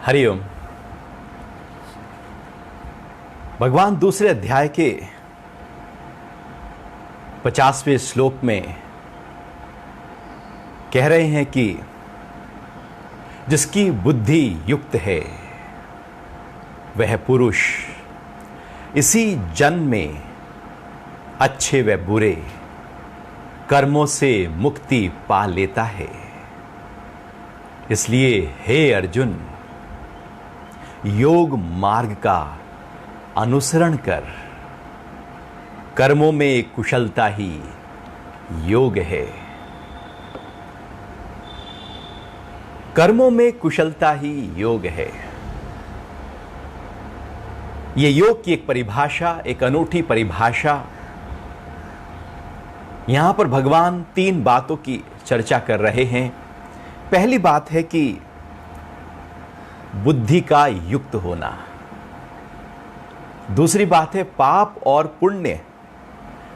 हरिओम। भगवान दूसरे अध्याय के 50वें श्लोक में कह रहे हैं कि जिसकी बुद्धि युक्त है वह पुरुष इसी जन्म में अच्छे व बुरे कर्मों से मुक्ति पा लेता है। इसलिए हे अर्जुन, योग मार्ग का अनुसरण कर। कर्मों में कुशलता ही योग है। कर्मों में कुशलता ही योग है। यह योग की एक परिभाषा, एक अनूठी परिभाषा। यहां पर भगवान 3 बातों की चर्चा कर रहे हैं। पहली बात है कि बुद्धि का युक्त होना। दूसरी बात है पाप और पुण्य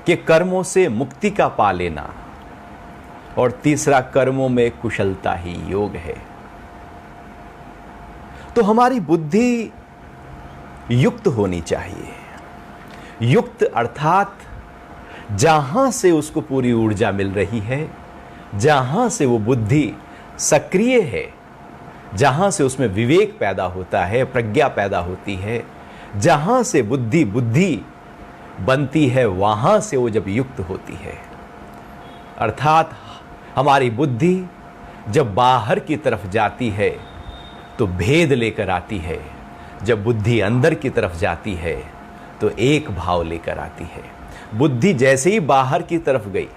के कर्मों से मुक्ति का पा लेना। और तीसरा, कर्मों में कुशलता ही योग है। तो हमारी बुद्धि युक्त होनी चाहिए। युक्त अर्थात जहां से उसको पूरी ऊर्जा मिल रही है, जहां से वो बुद्धि सक्रिय है, जहां से उसमें विवेक पैदा होता है, प्रज्ञा पैदा होती है, जहां से बुद्धि बनती है, वहां से वो जब युक्त होती है। अर्थात हमारी बुद्धि जब बाहर की तरफ जाती है तो भेद लेकर आती है। जब बुद्धि अंदर की तरफ जाती है तो एक भाव लेकर आती है। बुद्धि जैसे ही बाहर की तरफ गई,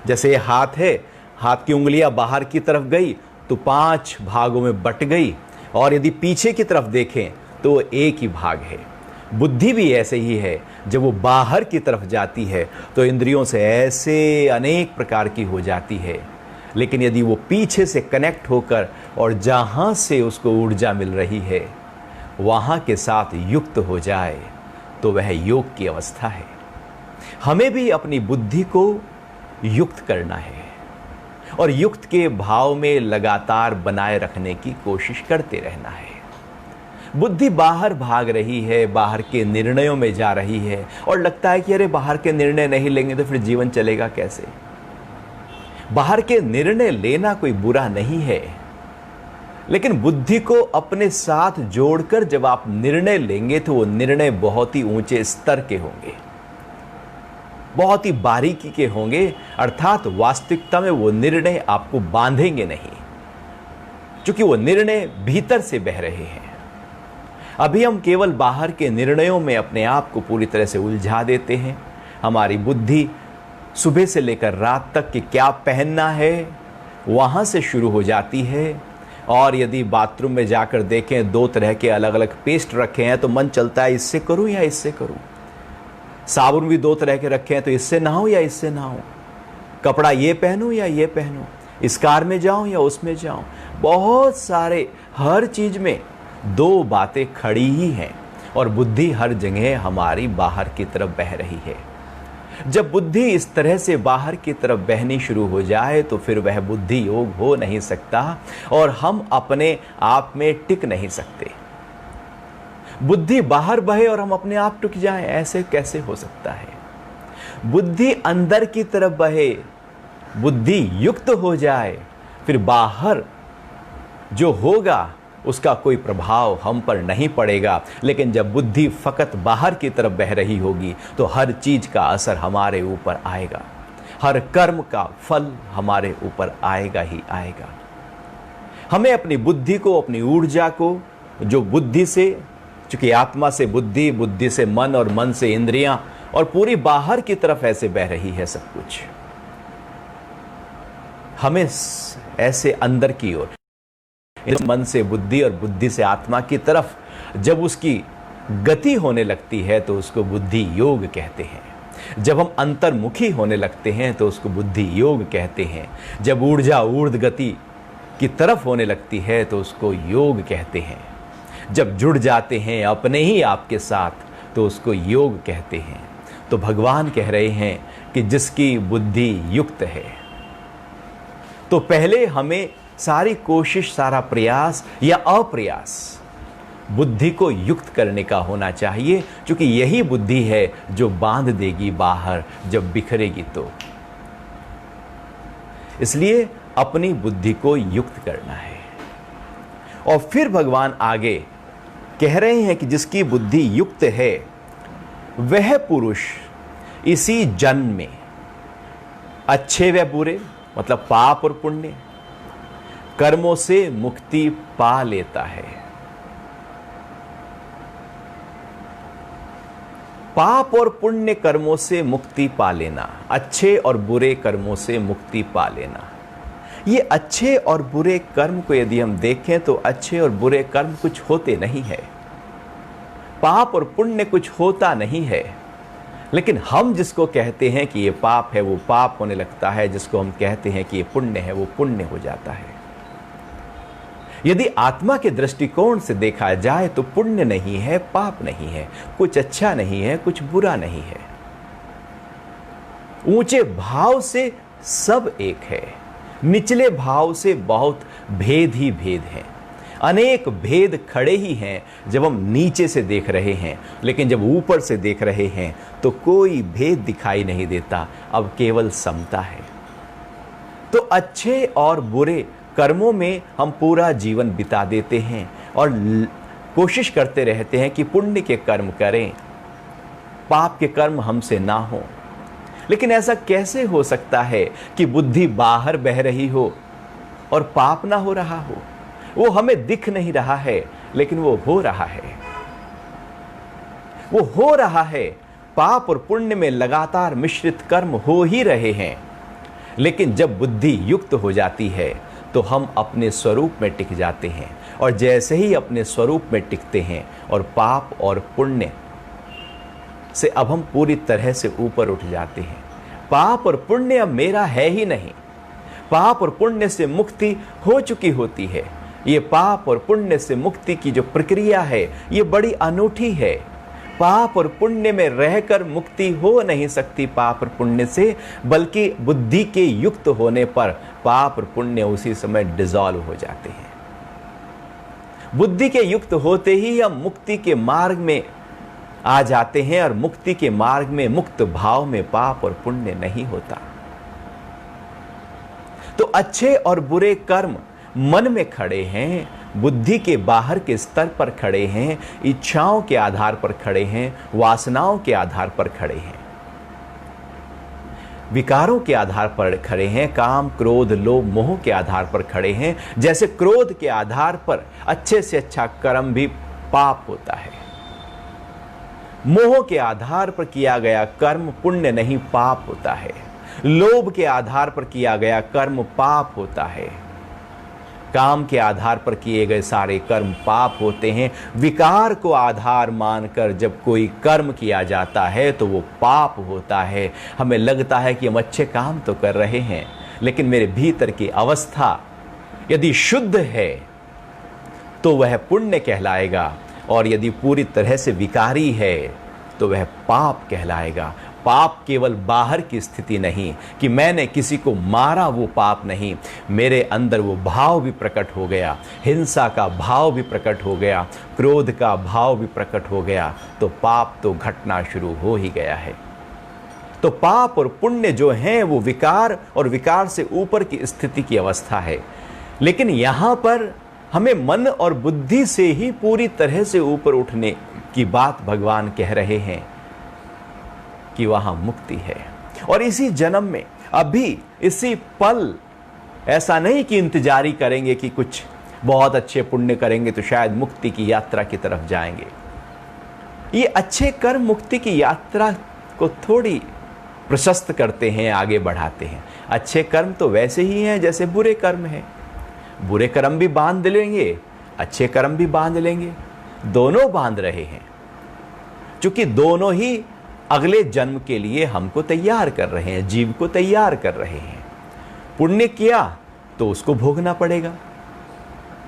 जैसे हाथ है, हाथ की उंगलियां बाहर की तरफ गई तो 5 भागों में बट गई, और यदि पीछे की तरफ देखें तो एक ही भाग है। बुद्धि भी ऐसे ही है। जब वो बाहर की तरफ जाती है तो इंद्रियों से ऐसे अनेक प्रकार की हो जाती है, लेकिन यदि वो पीछे से कनेक्ट होकर और जहां से उसको ऊर्जा मिल रही है वहां के साथ युक्त हो जाए तो वह योग की अवस्था है। हमें भी अपनी बुद्धि को युक्त करना है और युक्त के भाव में लगातार बनाए रखने की कोशिश करते रहना है। बुद्धि बाहर भाग रही है, बाहर के निर्णयों में जा रही है, और लगता है कि अरे बाहर के निर्णय नहीं लेंगे तो फिर जीवन चलेगा कैसे। बाहर के निर्णय लेना कोई बुरा नहीं है, लेकिन बुद्धि को अपने साथ जोड़कर जब आप निर्णय लेंगे तो वो निर्णय बहुत ही ऊंचे स्तर के होंगे, बहुत ही बारीकी के होंगे। अर्थात वास्तविकता में वो निर्णय आपको बांधेंगे नहीं, क्योंकि वो निर्णय भीतर से बह रहे हैं। अभी हम केवल बाहर के निर्णयों में अपने आप को पूरी तरह से उलझा देते हैं। हमारी बुद्धि सुबह से लेकर रात तक कि क्या पहनना है वहां से शुरू हो जाती है। और यदि बाथरूम में जाकर देखें 2 तरह के अलग अलग पेस्ट रखे हैं तो मन चलता है इससे करूं या इससे करूं। साबुन भी 2 तरह के रखे हैं तो इससे नहाऊं या इससे नहाऊं। कपड़ा ये पहनूं या ये पहनूं। इस कार में जाऊं या उसमें जाऊं। बहुत सारे, हर चीज में 2 बातें खड़ी ही हैं, और बुद्धि हर जगह हमारी बाहर की तरफ बह रही है। जब बुद्धि इस तरह से बाहर की तरफ बहनी शुरू हो जाए तो फिर वह बुद्धि योग हो नहीं सकता और हम अपने आप में टिक नहीं सकते। बुद्धि बाहर बहे और हम अपने आप टिक जाएं, ऐसे कैसे हो सकता है। बुद्धि अंदर की तरफ बहे, बुद्धि युक्त हो जाए, फिर बाहर जो होगा उसका कोई प्रभाव हम पर नहीं पड़ेगा। लेकिन जब बुद्धि फकत बाहर की तरफ बह रही होगी तो हर चीज का असर हमारे ऊपर आएगा, हर कर्म का फल हमारे ऊपर आएगा ही आएगा। हमें अपनी बुद्धि को, अपनी ऊर्जा को, जो बुद्धि से, चूंकि आत्मा से बुद्धि, बुद्धि से मन और मन से इंद्रियां, और पूरी बाहर की तरफ ऐसे बह रही है सब कुछ, हमें ऐसे अंदर की ओर, इस मन से बुद्धि और बुद्धि से आत्मा की तरफ जब उसकी गति होने लगती है तो उसको बुद्धि योग कहते हैं। जब हम अंतर्मुखी होने लगते हैं तो उसको बुद्धि योग कहते हैं। जब ऊर्जा ऊर्ध्व गति की तरफ होने लगती है तो उसको योग कहते हैं। जब जुड़ जाते हैं अपने ही आपके साथ तो उसको योग कहते हैं। तो भगवान कह रहे हैं कि जिसकी बुद्धि युक्त है, तो पहले हमें सारी कोशिश, सारा प्रयास या अप्रयास बुद्धि को युक्त करने का होना चाहिए, क्योंकि यही बुद्धि है जो बांध देगी बाहर जब बिखरेगी तो। इसलिए अपनी बुद्धि को युक्त करना है। और फिर भगवान आगे कह रहे हैं कि जिसकी बुद्धि युक्त है वह पुरुष इसी जन्म में अच्छे व बुरे, मतलब पाप और पुण्य, कर्मों से मुक्ति पा लेता है। पाप और पुण्य कर्मों से मुक्ति पा लेना, अच्छे और बुरे कर्मों से मुक्ति पा लेना। ये अच्छे और बुरे कर्म को यदि हम देखें तो अच्छे और बुरे कर्म कुछ होते नहीं है, पाप और पुण्य कुछ होता नहीं है। लेकिन हम जिसको कहते हैं कि ये पाप है वो पाप होने लगता है, जिसको हम कहते हैं कि ये पुण्य है वो पुण्य हो जाता है। यदि आत्मा के दृष्टिकोण से देखा जाए तो पुण्य नहीं है, पाप नहीं है, कुछ अच्छा नहीं है, कुछ बुरा नहीं है। ऊंचे भाव से सब एक है, निचले भाव से बहुत भेद ही भेद है। अनेक भेद खड़े ही हैं जब हम नीचे से देख रहे हैं, लेकिन जब ऊपर से देख रहे हैं तो कोई भेद दिखाई नहीं देता, अब केवल समता है। तो अच्छे और बुरे कर्मों में हम पूरा जीवन बिता देते हैं और कोशिश करते रहते हैं कि पुण्य के कर्म करें, पाप के कर्म हमसे ना हो। लेकिन ऐसा कैसे हो सकता है कि बुद्धि बाहर बह रही हो और पाप ना हो रहा हो? वो हमें दिख नहीं रहा है, लेकिन वो हो रहा है। वो हो रहा है। पाप और पुण्य में लगातार मिश्रित कर्म हो ही रहे हैं। लेकिन जब बुद्धि युक्त हो जाती है तो हम अपने स्वरूप में टिक जाते हैं, और जैसे ही अपने स्वरूप में टिकते हैं और पाप और पुण्य से अब हम पूरी तरह से ऊपर उठ जाते हैं। पाप और पुण्य अब मेरा है ही नहीं। पाप और पुण्य से मुक्ति हो चुकी होती है। ये पाप और पुण्य से मुक्ति की जो प्रक्रिया है ये बड़ी अनूठी है। पाप और पुण्य में रहकर मुक्ति हो नहीं सकती पाप और पुण्य से, बल्कि बुद्धि के युक्त होने पर पाप और पुण्य उसी समय डिसॉल्व हो जाते हैं। बुद्धि के युक्त होते ही हम मुक्ति के मार्ग में आ जाते हैं, और मुक्ति के मार्ग में मुक्त भाव में पाप और पुण्य नहीं होता। तो अच्छे और बुरे कर्म मन में खड़े हैं, बुद्धि के बाहर के स्तर पर खड़े हैं, इच्छाओं के आधार पर खड़े हैं, वासनाओं के आधार पर खड़े हैं, विकारों के आधार पर खड़े हैं, काम क्रोध लोभ मोह के आधार पर खड़े हैं। जैसे क्रोध के आधार पर अच्छे से अच्छा कर्म भी पाप होता है, मोह के आधार पर किया गया कर्म पुण्य नहीं पाप होता है, लोभ के आधार पर किया गया कर्म पाप होता है, काम के आधार पर किए गए सारे कर्म पाप होते हैं। विकार को आधार मानकर जब कोई कर्म किया जाता है तो वो पाप होता है। हमें लगता है कि हम अच्छे काम तो कर रहे हैं, लेकिन मेरे भीतर की अवस्था यदि शुद्ध है तो वह पुण्य कहलाएगा, और यदि पूरी तरह से विकारी है तो वह पाप कहलाएगा। पाप केवल बाहर की स्थिति नहीं कि मैंने किसी को मारा, वो पाप नहीं, मेरे अंदर वो भाव भी प्रकट हो गया, हिंसा का भाव भी प्रकट हो गया, क्रोध का भाव भी प्रकट हो गया, तो पाप तो घटना शुरू हो ही गया है। तो पाप और पुण्य जो हैं वो विकार और विकार से ऊपर की स्थिति की अवस्था है। लेकिन यहाँ पर हमें मन और बुद्धि से ही पूरी तरह से ऊपर उठने की बात भगवान कह रहे हैं कि वहां मुक्ति है। और इसी जन्म में, अभी इसी पल, ऐसा नहीं कि इंतजारी करेंगे कि कुछ बहुत अच्छे पुण्य करेंगे तो शायद मुक्ति की यात्रा की तरफ जाएंगे। ये अच्छे कर्म मुक्ति की यात्रा को थोड़ी प्रशस्त करते हैं, आगे बढ़ाते हैं। अच्छे कर्म तो वैसे ही हैं जैसे बुरे कर्म हैं। बुरे कर्म भी बांध लेंगे, अच्छे कर्म भी बांध लेंगे, दोनों बांध रहे हैं, क्योंकि दोनों ही अगले जन्म के लिए हमको तैयार कर रहे हैं, जीव को तैयार कर रहे हैं। पुण्य किया तो उसको भोगना पड़ेगा,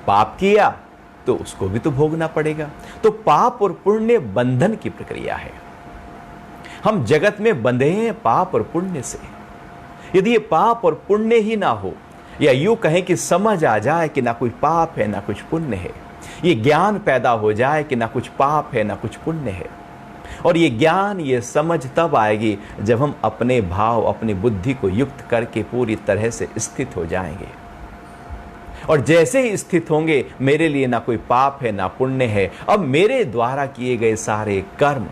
पाप किया तो उसको भी तो भोगना पड़ेगा। तो पाप और पुण्य बंधन की प्रक्रिया है। हम जगत में बंधे हैं पाप और पुण्य से। यदि ये पाप और पुण्य ही ना हो, या यूं कहें कि समझ आ जाए कि ना कोई पाप है ना कुछ पुण्य है, ये ज्ञान पैदा हो जाए कि ना कुछ पाप है ना कुछ पुण्य है। और ये ज्ञान, ये समझ तब आएगी जब हम अपने भाव, अपनी बुद्धि को युक्त करके पूरी तरह से स्थित हो जाएंगे। और जैसे ही स्थित होंगे, मेरे लिए ना कोई पाप है ना पुण्य है। अब मेरे द्वारा किए गए सारे कर्म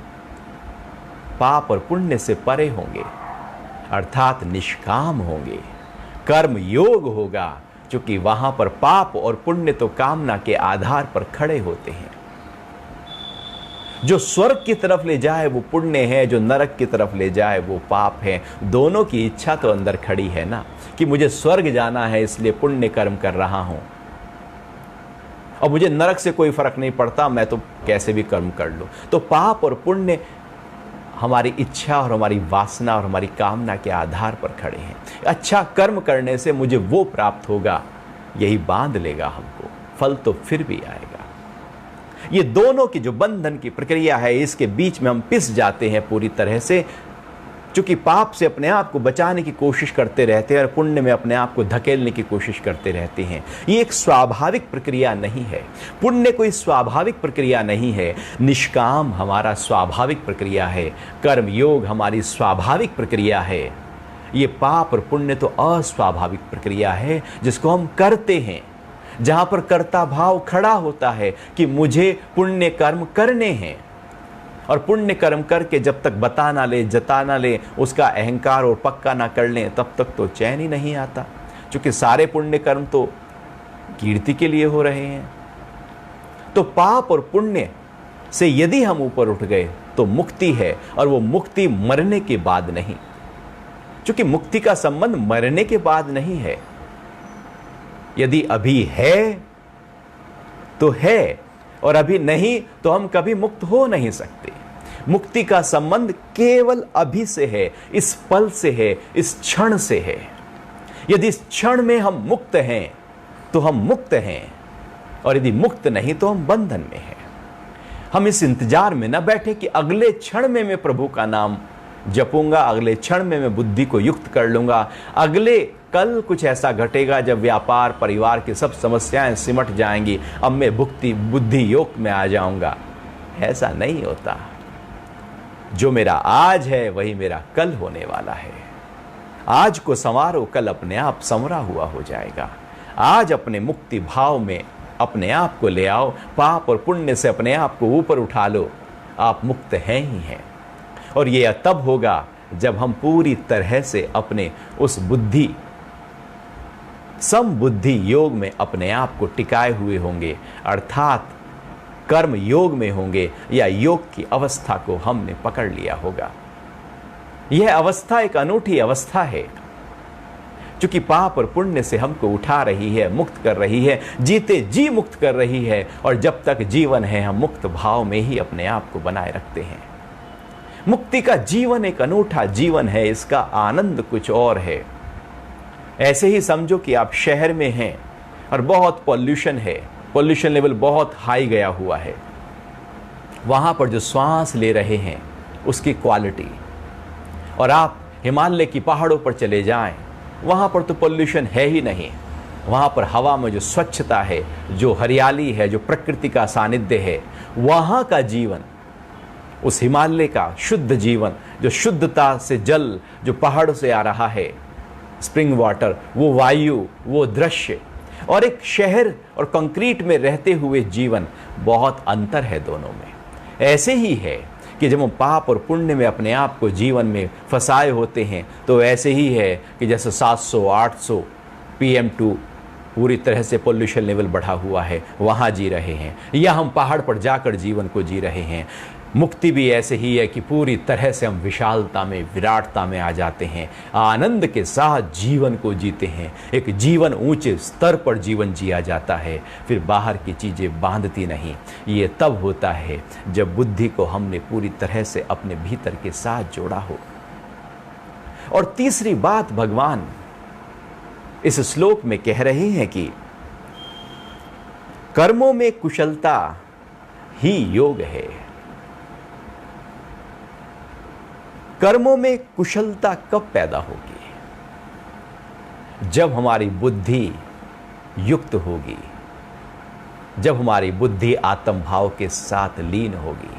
पाप और पुण्य से परे होंगे, अर्थात निष्काम होंगे। कर्म योग होगा, क्योंकि वहां पर पाप और पुण्य तो कामना के आधार पर खड़े होते हैं। जो स्वर्ग की तरफ ले जाए वो पुण्य है, जो नरक की तरफ ले जाए वो पाप है। दोनों की इच्छा तो अंदर खड़ी है ना, कि मुझे स्वर्ग जाना है इसलिए पुण्य कर्म कर रहा हूं, और मुझे नरक से कोई फर्क नहीं पड़ता, मैं तो कैसे भी कर्म कर लूं। तो पाप और पुण्य हमारी इच्छा और हमारी वासना और हमारी कामना के आधार पर खड़े हैं। अच्छा कर्म करने से मुझे वो प्राप्त होगा, यही बांध लेगा हमको, फल तो फिर भी आएगा। ये दोनों की जो बंधन की प्रक्रिया है, इसके बीच में हम पिस जाते हैं पूरी तरह से, क्योंकि पाप से अपने आप को बचाने की कोशिश करते रहते हैं और पुण्य में अपने आप को धकेलने की कोशिश करते रहते हैं। ये एक स्वाभाविक प्रक्रिया नहीं है। पुण्य कोई स्वाभाविक प्रक्रिया नहीं है, निष्काम हमारा स्वाभाविक प्रक्रिया है, कर्म योग हमारी स्वाभाविक प्रक्रिया है। ये पाप और पुण्य तो अस्वाभाविक प्रक्रिया है, जिसको हम करते हैं, जहां पर कर्ता भाव खड़ा होता है कि मुझे पुण्य कर्म करने हैं। और पुण्य कर्म करके जब तक बता ना ले, जता ना ले, उसका अहंकार और पक्का ना कर लें, तब तक तो चैन ही नहीं आता, क्योंकि सारे पुण्य कर्म तो कीर्ति के लिए हो रहे हैं। तो पाप और पुण्य से यदि हम ऊपर उठ गए तो मुक्ति है, और वो मुक्ति मरने के बाद नहीं, क्योंकि मुक्ति का संबंध मरने के बाद नहीं है। यदि अभी है तो है, और अभी नहीं तो हम कभी मुक्त हो नहीं सकते। मुक्ति का संबंध केवल अभी से है, इस पल से है, इस क्षण से है। यदि इस क्षण में हम मुक्त हैं तो हम मुक्त हैं, और यदि मुक्त नहीं तो हम बंधन में हैं। हम इस इंतजार में न बैठे कि अगले क्षण में मैं प्रभु का नाम जपूंगा, अगले क्षण में मैं बुद्धि को युक्त कर लूंगा, अगले कल कुछ ऐसा घटेगा जब व्यापार, परिवार की सब समस्याएं सिमट जाएंगी, अब मैं बुद्धि योग में आ जाऊंगा। ऐसा नहीं होता। जो मेरा आज है वही मेरा कल होने वाला है। आज को संवारो, कल अपने आप संवरा हुआ हो जाएगा। आज अपने मुक्ति भाव में अपने आप को ले आओ, पाप और पुण्य से अपने आप को ऊपर उठा लो, आप मुक्त हैं ही हैं। और यह तब होगा जब हम पूरी तरह से अपने उस बुद्धि समबुद्धि योग में अपने आप को टिकाए हुए होंगे, अर्थात कर्म योग में होंगे, या योग की अवस्था को हमने पकड़ लिया होगा। यह अवस्था एक अनूठी अवस्था है, क्योंकि पाप और पुण्य से हमको उठा रही है, मुक्त कर रही है, जीते जी मुक्त कर रही है। और जब तक जीवन है हम मुक्त भाव में ही अपने आप को बनाए रखते हैं। मुक्ति का जीवन एक अनूठा जीवन है, इसका आनंद कुछ और है। ऐसे ही समझो कि आप शहर में हैं और बहुत पॉल्यूशन है, पॉल्यूशन लेवल बहुत हाई गया हुआ है। वहां पर जो श्वास ले रहे हैं उसकी क्वालिटी, और आप हिमालय की पहाड़ों पर चले जाएं, वहां पर तो पॉल्यूशन है ही नहीं। वहां पर हवा में जो स्वच्छता है, जो हरियाली है, जो प्रकृति का सानिध्य है, वहां का जीवन, उस हिमालय का शुद्ध जीवन, जो शुद्धता से जल जो पहाड़ों से आ रहा है, स्प्रिंग वाटर, वो वायु, वो दृश्य, और एक शहर और कंक्रीट में रहते हुए जीवन, बहुत अंतर है दोनों में। ऐसे ही है कि जब हम पाप और पुण्य में अपने आप को जीवन में फंसाए होते हैं, तो ऐसे ही है कि जैसे 700-800 PM2 पूरी तरह से पोल्यूशन लेवल बढ़ा हुआ है, वहाँ जी रहे हैं, या हम पहाड़ पर जाकर जीवन को जी रहे हैं। मुक्ति भी ऐसे ही है कि पूरी तरह से हम विशालता में, विराटता में आ जाते हैं, आनंद के साथ जीवन को जीते हैं। एक जीवन ऊंचे स्तर पर जीवन जिया जाता है, फिर बाहर की चीज़ें बांधती नहीं। ये तब होता है जब बुद्धि को हमने पूरी तरह से अपने भीतर के साथ जोड़ा हो। और तीसरी बात भगवान इस श्लोक में कह रहे हैं कि कर्मों में कुशलता ही योग है। कर्मों में कुशलता कब पैदा होगी? जब हमारी बुद्धि युक्त होगी, जब हमारी बुद्धि आत्म भाव के साथ लीन होगी।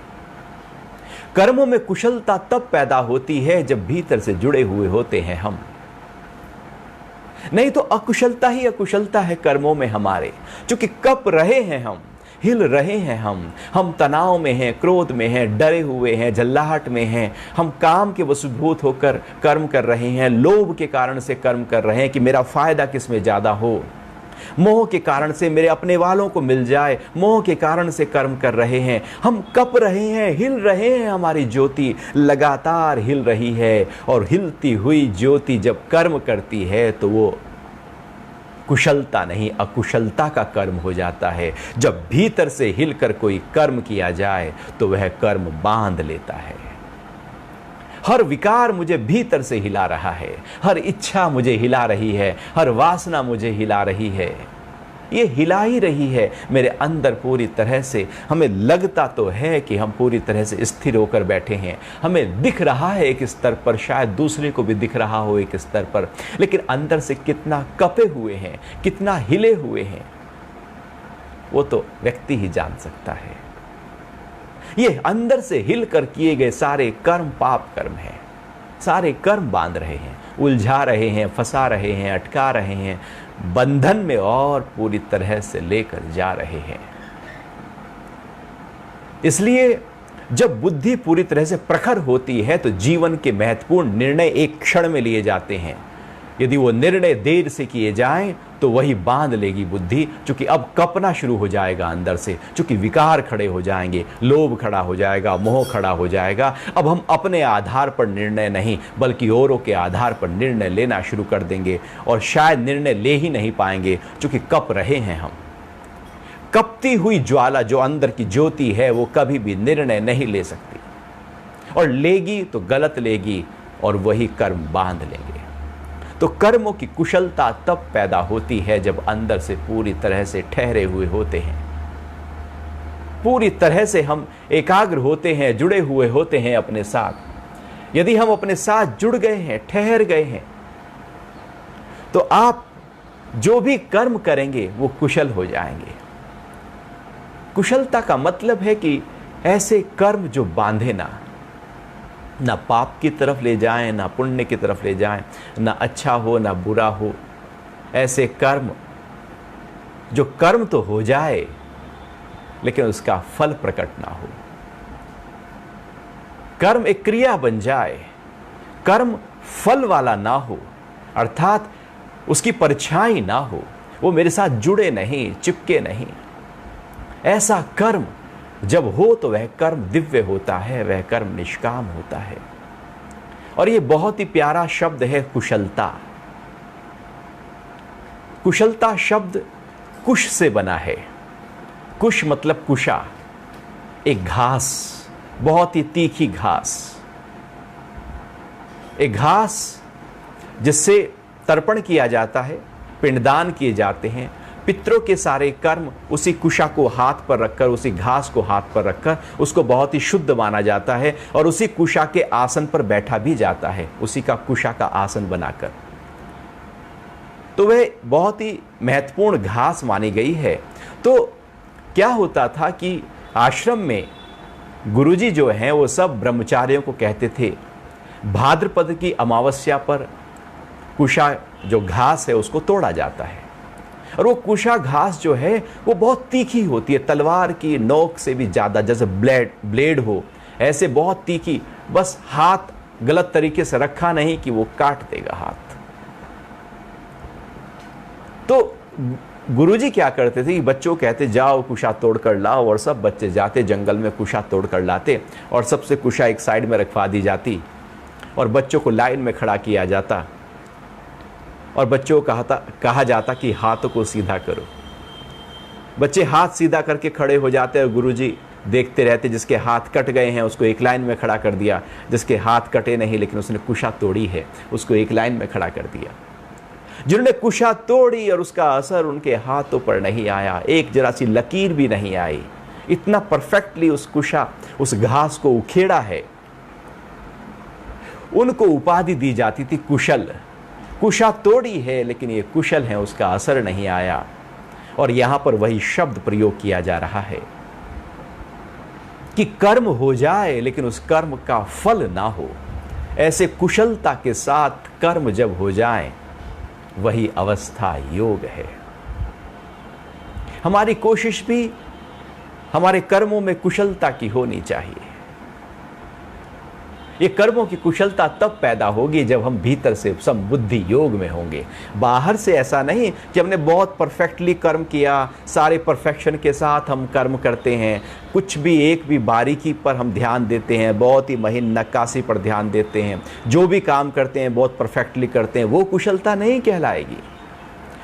कर्मों में कुशलता तब पैदा होती है जब भीतर से जुड़े हुए होते हैं हम, नहीं तो अकुशलता ही अकुशलता है कर्मों में हमारे। क्योंकि कप रहे हैं हम, हिल रहे हैं हम तनाव में हैं, क्रोध में हैं, डरे हुए हैं, झल्लाहट में हैं, हम काम के वशीभूत होकर कर्म कर रहे हैं, लोभ के कारण से कर्म कर रहे हैं कि मेरा फायदा किस में ज्यादा हो, मोह के कारण से मेरे अपने वालों को मिल जाए, मोह के कारण से कर्म कर रहे हैं। हम कप रहे हैं, हिल रहे हैं, हमारी ज्योति लगातार हिल रही है। और हिलती हुई ज्योति जब कर्म करती है तो वो कुशलता नहीं अकुशलता का कर्म हो जाता है। जब भीतर से हिलकर कोई कर्म किया जाए तो वह कर्म बांध लेता है। हर विकार मुझे भीतर से हिला रहा है, हर इच्छा मुझे हिला रही है, हर वासना मुझे हिला रही है, ये हिला ही रही है मेरे अंदर पूरी तरह से। हमें लगता तो है कि हम पूरी तरह से स्थिर होकर बैठे हैं, हमें दिख रहा है एक स्तर पर, शायद दूसरे को भी दिख रहा हो एक स्तर पर, लेकिन अंदर से कितना कपे हुए हैं, कितना हिले हुए हैं, वो तो व्यक्ति ही जान सकता है। ये अंदर से हिलकर किए गए सारे कर्म पाप कर्म हैं, सारे कर्म बांध रहे हैं, उलझा रहे हैं, फंसा रहे हैं, अटका रहे हैं, बंधन में और पूरी तरह से लेकर जा रहे हैं। इसलिए जब बुद्धि पूरी तरह से प्रखर होती है तो जीवन के महत्वपूर्ण निर्णय एक क्षण में लिए जाते हैं। यदि वो निर्णय देर से किए जाएं तो वही बांध लेगी बुद्धि, क्योंकि अब कपना शुरू हो जाएगा अंदर से, क्योंकि विकार खड़े हो जाएंगे, लोभ खड़ा हो जाएगा, मोह खड़ा हो जाएगा। अब हम अपने आधार पर निर्णय नहीं बल्कि औरों के आधार पर निर्णय लेना शुरू कर देंगे, और शायद निर्णय ले ही नहीं पाएंगे क्योंकि कप रहे हैं हम। कपती हुई ज्वाला जो अंदर की ज्योति है वो कभी भी निर्णय नहीं ले सकती, और लेगी तो गलत लेगी और वही कर्म बांध लेंगे। तो कर्मों की कुशलता तब पैदा होती है जब अंदर से पूरी तरह से ठहरे हुए होते हैं, पूरी तरह से हम एकाग्र होते हैं, जुड़े हुए होते हैं अपने साथ। यदि हम अपने साथ जुड़ गए हैं, ठहर गए हैं, तो आप जो भी कर्म करेंगे वो कुशल हो जाएंगे। कुशलता का मतलब है कि ऐसे कर्म जो बांधे ना पाप की तरफ ले जाएं, ना पुण्य की तरफ ले जाएं, ना अच्छा हो ना बुरा हो। ऐसे कर्म जो कर्म तो हो जाए लेकिन उसका फल प्रकट ना हो। कर्म एक क्रिया बन जाए, कर्म फल वाला ना हो, अर्थात उसकी परछाई ना हो, वो मेरे साथ जुड़े नहीं, चिपके नहीं। ऐसा कर्म जब हो तो वह कर्म दिव्य होता है, वह कर्म निष्काम होता है। और यह बहुत ही प्यारा शब्द है कुशलता। कुशलता शब्द कुश से बना है। कुश मतलब कुशा, एक घास, बहुत ही तीखी घास, एक घास जिससे तर्पण किया जाता है, पिंडदान किए जाते हैं। पितरों के सारे कर्म उसी कुशा को हाथ पर रखकर, उसी घास को हाथ पर रखकर उसको बहुत ही शुद्ध माना जाता है, और उसी कुशा के आसन पर बैठा भी जाता है, उसी का कुशा का आसन बनाकर। तो वह बहुत ही महत्वपूर्ण घास मानी गई है। तो क्या होता था कि आश्रम में गुरुजी जो हैं वो सब ब्रह्मचारियों को कहते थे, भाद्रपद की अमावस्या पर कुशा जो घास है उसको तोड़ा जाता है, और वो कुशा घास जो है वो बहुत तीखी होती है, तलवार की नोक से भी ज्यादा, जैसे ब्लेड हो ऐसे बहुत तीखी। बस हाथ गलत तरीके से रखा नहीं कि वो काट देगा हाथ। तो गुरुजी क्या करते थे कि बच्चों कहते जाओ कुशा तोड़ कर लाओ, और सब बच्चे जाते जंगल में कुशा तोड़ कर लाते, और सबसे कुशा एक साइड में रखवा दी जाती, और बच्चों को लाइन में खड़ा किया जाता, और बच्चों को कहा जाता कि हाथों को सीधा करो। बच्चे हाथ सीधा करके खड़े हो जाते, और गुरुजी देखते रहते। जिसके हाथ कट गए हैं उसको एक लाइन में खड़ा कर दिया, जिसके हाथ कटे नहीं लेकिन उसने कुशा तोड़ी है उसको एक लाइन में खड़ा कर दिया। जिन्होंने कुशा तोड़ी और उसका असर उनके हाथों पर नहीं आया, एक जरा सी लकीर भी नहीं आई, इतना परफेक्टली उस कुशा उस घास को उखेड़ा है, उनको उपाधि दी जाती थी कुशल। कुशा तोड़ी है लेकिन ये कुशल है, उसका असर नहीं आया। और यहां पर वही शब्द प्रयोग किया जा रहा है कि कर्म हो जाए लेकिन उस कर्म का फल ना हो। ऐसे कुशलता के साथ कर्म जब हो जाए वही अवस्था योग है। हमारी कोशिश भी हमारे कर्मों में कुशलता की होनी चाहिए। ये कर्मों की कुशलता तब पैदा होगी जब हम भीतर से समबुद्धि योग में होंगे। बाहर से ऐसा नहीं कि हमने बहुत परफेक्टली कर्म किया, सारे परफेक्शन के साथ हम कर्म करते हैं, कुछ भी एक भी बारीकी पर हम ध्यान देते हैं, बहुत ही महीन नक्काशी पर ध्यान देते हैं, जो भी काम करते हैं बहुत परफेक्टली करते हैं, वो कुशलता नहीं कहलाएगी।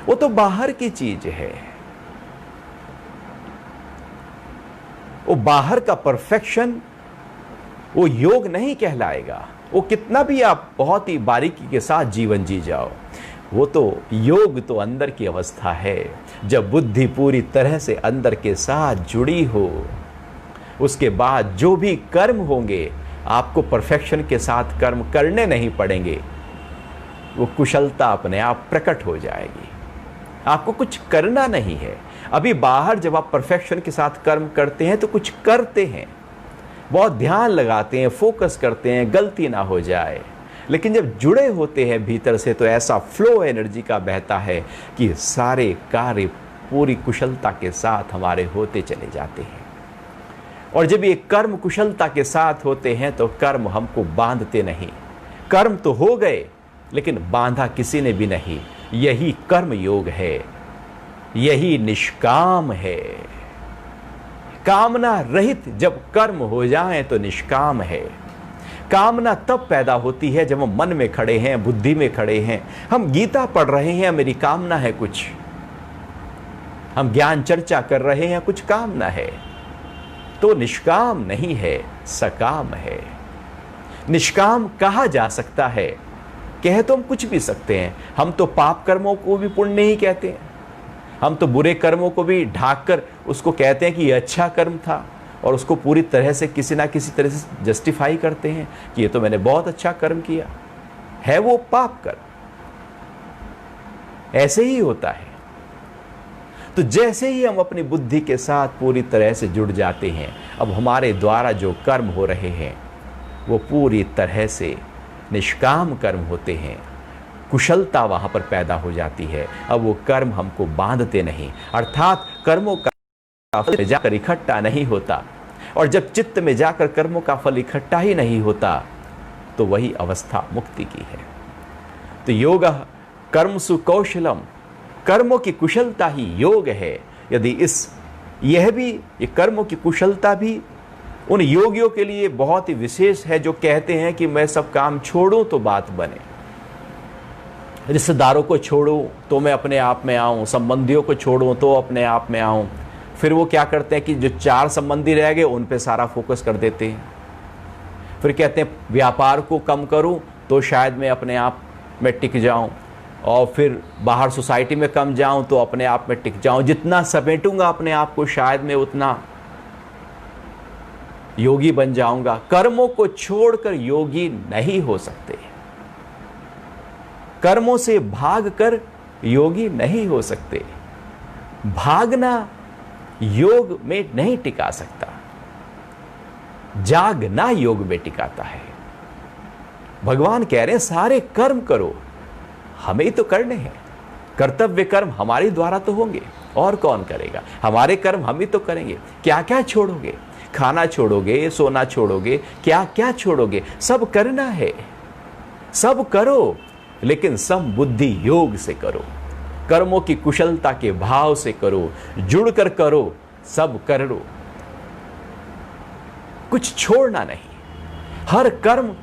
वो तो बाहर की चीज है। वो बाहर का परफेक्शन वो योग नहीं कहलाएगा। वो कितना भी आप बहुत ही बारीकी के साथ जीवन जी जाओ, वो तो योग तो अंदर की अवस्था है। जब बुद्धि पूरी तरह से अंदर के साथ जुड़ी हो, उसके बाद जो भी कर्म होंगे आपको परफेक्शन के साथ कर्म करने नहीं पड़ेंगे। वो कुशलता अपने आप प्रकट हो जाएगी। आपको कुछ करना नहीं है। अभी बाहर जब आप परफेक्शन के साथ कर्म करते हैं तो कुछ करते हैं, बहुत ध्यान लगाते हैं, फोकस करते हैं, गलती ना हो जाए। लेकिन जब जुड़े होते हैं भीतर से तो ऐसा फ्लो एनर्जी का बहता है कि सारे कार्य पूरी कुशलता के साथ हमारे होते चले जाते हैं। और जब ये कर्म कुशलता के साथ होते हैं तो कर्म हमको बांधते नहीं। कर्म तो हो गए लेकिन बांधा किसी ने भी नहीं। यही कर्म योग है, यही निष्काम है। कामना रहित जब कर्म हो जाए तो निष्काम है। कामना तब पैदा होती है जब हम मन में खड़े हैं, बुद्धि में खड़े हैं, हम गीता पढ़ रहे हैं, मेरी कामना है कुछ, हम ज्ञान चर्चा कर रहे हैं, कुछ कामना है, तो निष्काम नहीं है, सकाम है। निष्काम कहा जा सकता है, कह तो हम कुछ भी सकते हैं। हम तो पाप कर्मों को भी पुण्य ही कहते हैं, हम तो बुरे कर्मों को भी ढाक कर उसको कहते हैं कि यह अच्छा कर्म था, और उसको पूरी तरह से किसी ना किसी तरह से जस्टिफाई करते हैं कि ये तो मैंने बहुत अच्छा कर्म किया है। वो पाप कर्म ऐसे ही होता है। तो जैसे ही हम अपनी बुद्धि के साथ पूरी तरह से जुड़ जाते हैं, अब हमारे द्वारा जो कर्म हो रहे हैं वो पूरी तरह से निष्काम कर्म होते हैं। कुशलता वहां पर पैदा हो जाती है। अब वो कर्म हमको बांधते नहीं, अर्थात कर्मों का फल जाकर इकट्ठा नहीं होता। और जब चित्त में जाकर कर्मों का फल इकट्ठा ही नहीं होता तो वही अवस्था मुक्ति की है। तो योग कर्मसु कौशलम, कर्मों की कुशलता ही योग है। यदि ये कर्मों की कुशलता भी उन योगियों के लिए बहुत ही विशेष है जो कहते हैं कि मैं सब काम छोड़ूं तो बात बने, रिश्तेदारों को छोड़ूं तो मैं अपने आप में आऊं, संबंधियों को छोड़ूं तो अपने आप में आऊं। फिर वो क्या करते हैं कि जो 4 संबंधी रह गए उन पे सारा फोकस कर देते हैं। फिर कहते हैं व्यापार को कम करूं तो शायद मैं अपने आप में टिक जाऊं, और फिर बाहर सोसाइटी में कम जाऊं तो अपने आप में टिक जाऊं। जितना समेटूंगा अपने आप को शायद मैं उतना योगी बन जाऊंगा। कर्मों को छोड़कर योगी नहीं हो सकते, कर्मों से भागकर योगी नहीं हो सकते। भागना योग में नहीं टिका सकता, जागना योग में टिकाता है। भगवान कह रहे हैं सारे कर्म करो, हमें ही तो करने हैं। कर्तव्य कर्म हमारे द्वारा तो होंगे, और कौन करेगा? हमारे कर्म हम ही तो करेंगे। क्या क्या छोड़ोगे? खाना छोड़ोगे, सोना छोड़ोगे, क्या क्या छोड़ोगे? सब करना है, सब करो, लेकिन समबुद्धि योग से करो, कर्मों की कुशलता के भाव से करो, जुड़कर करो, सब करो, कुछ छोड़ना नहीं। हर कर्म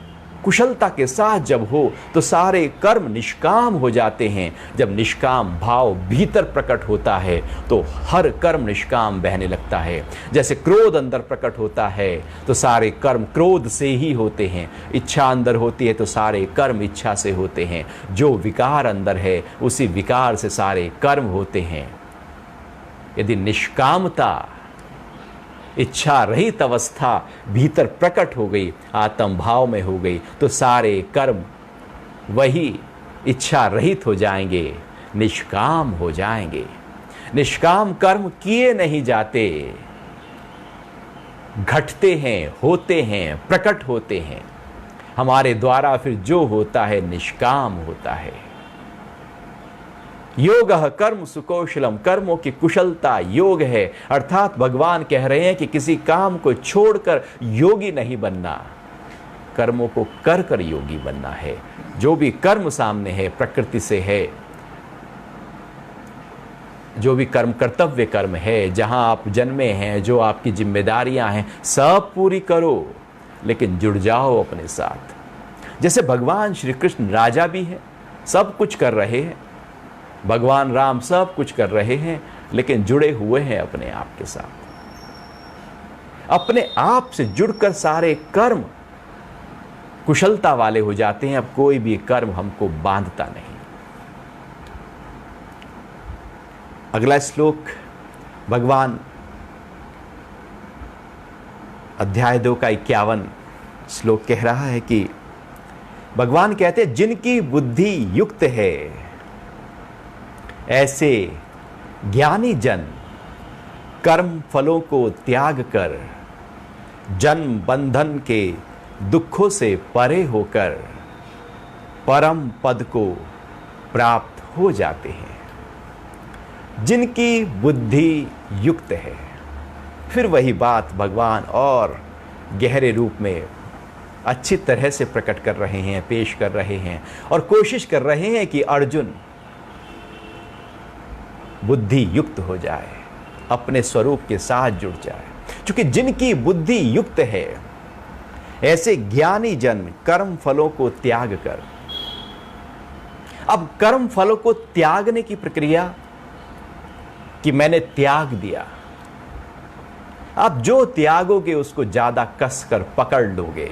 कुशलता के साथ जब हो तो सारे कर्म निष्काम हो जाते हैं। जब निष्काम भाव भीतर प्रकट होता है तो हर कर्म निष्काम बहने लगता है। जैसे क्रोध अंदर प्रकट होता है तो सारे कर्म क्रोध से ही होते हैं। इच्छा अंदर होती है तो सारे कर्म इच्छा से होते हैं। जो विकार अंदर है उसी विकार से सारे कर्म होते हैं। यदि निष्कामता, इच्छा रहित अवस्था भीतर प्रकट हो गई, आत्म भाव में हो गई, तो सारे कर्म वही इच्छा रहित हो जाएंगे, निष्काम हो जाएंगे। निष्काम कर्म किए नहीं जाते, घटते हैं, होते हैं, प्रकट होते हैं। हमारे द्वारा फिर जो होता है निष्काम होता है। योगः कर्म सुकौशलम, कर्मों की कुशलता योग है। अर्थात भगवान कह रहे हैं कि किसी काम को छोड़कर योगी नहीं बनना, कर्मों को कर कर योगी बनना है। जो भी कर्म सामने है, प्रकृति से है, जो भी कर्म कर्तव्य कर्म है, जहां आप जन्मे हैं, जो आपकी जिम्मेदारियां हैं, सब पूरी करो, लेकिन जुड़ जाओ अपने साथ। जैसे भगवान श्री कृष्ण राजा भी है, सब कुछ कर रहे हैं, भगवान राम सब कुछ कर रहे हैं, लेकिन जुड़े हुए हैं अपने आप के साथ। अपने आप से जुड़कर सारे कर्म कुशलता वाले हो जाते हैं। अब कोई भी कर्म हमको बांधता नहीं। अगला श्लोक भगवान अध्याय 2 का 51 श्लोक कह रहा है कि भगवान कहते हैं, जिनकी बुद्धि युक्त है ऐसे ज्ञानी जन कर्म फलों को त्याग कर जन्म बंधन के दुखों से परे होकर परम पद को प्राप्त हो जाते हैं। जिनकी बुद्धि युक्त है। फिर वही बात भगवान और गहरे रूप में अच्छी तरह से प्रकट कर रहे हैं, पेश कर रहे हैं और कोशिश कर रहे हैं कि अर्जुन बुद्धि युक्त हो जाए, अपने स्वरूप के साथ जुड़ जाए। क्योंकि जिनकी बुद्धि युक्त है ऐसे ज्ञानी जन कर्म फलों को त्याग कर, अब कर्म फलों को त्यागने की प्रक्रिया कि मैंने त्याग दिया, आप जो त्यागोगे उसको ज्यादा कसकर पकड़ लोगे।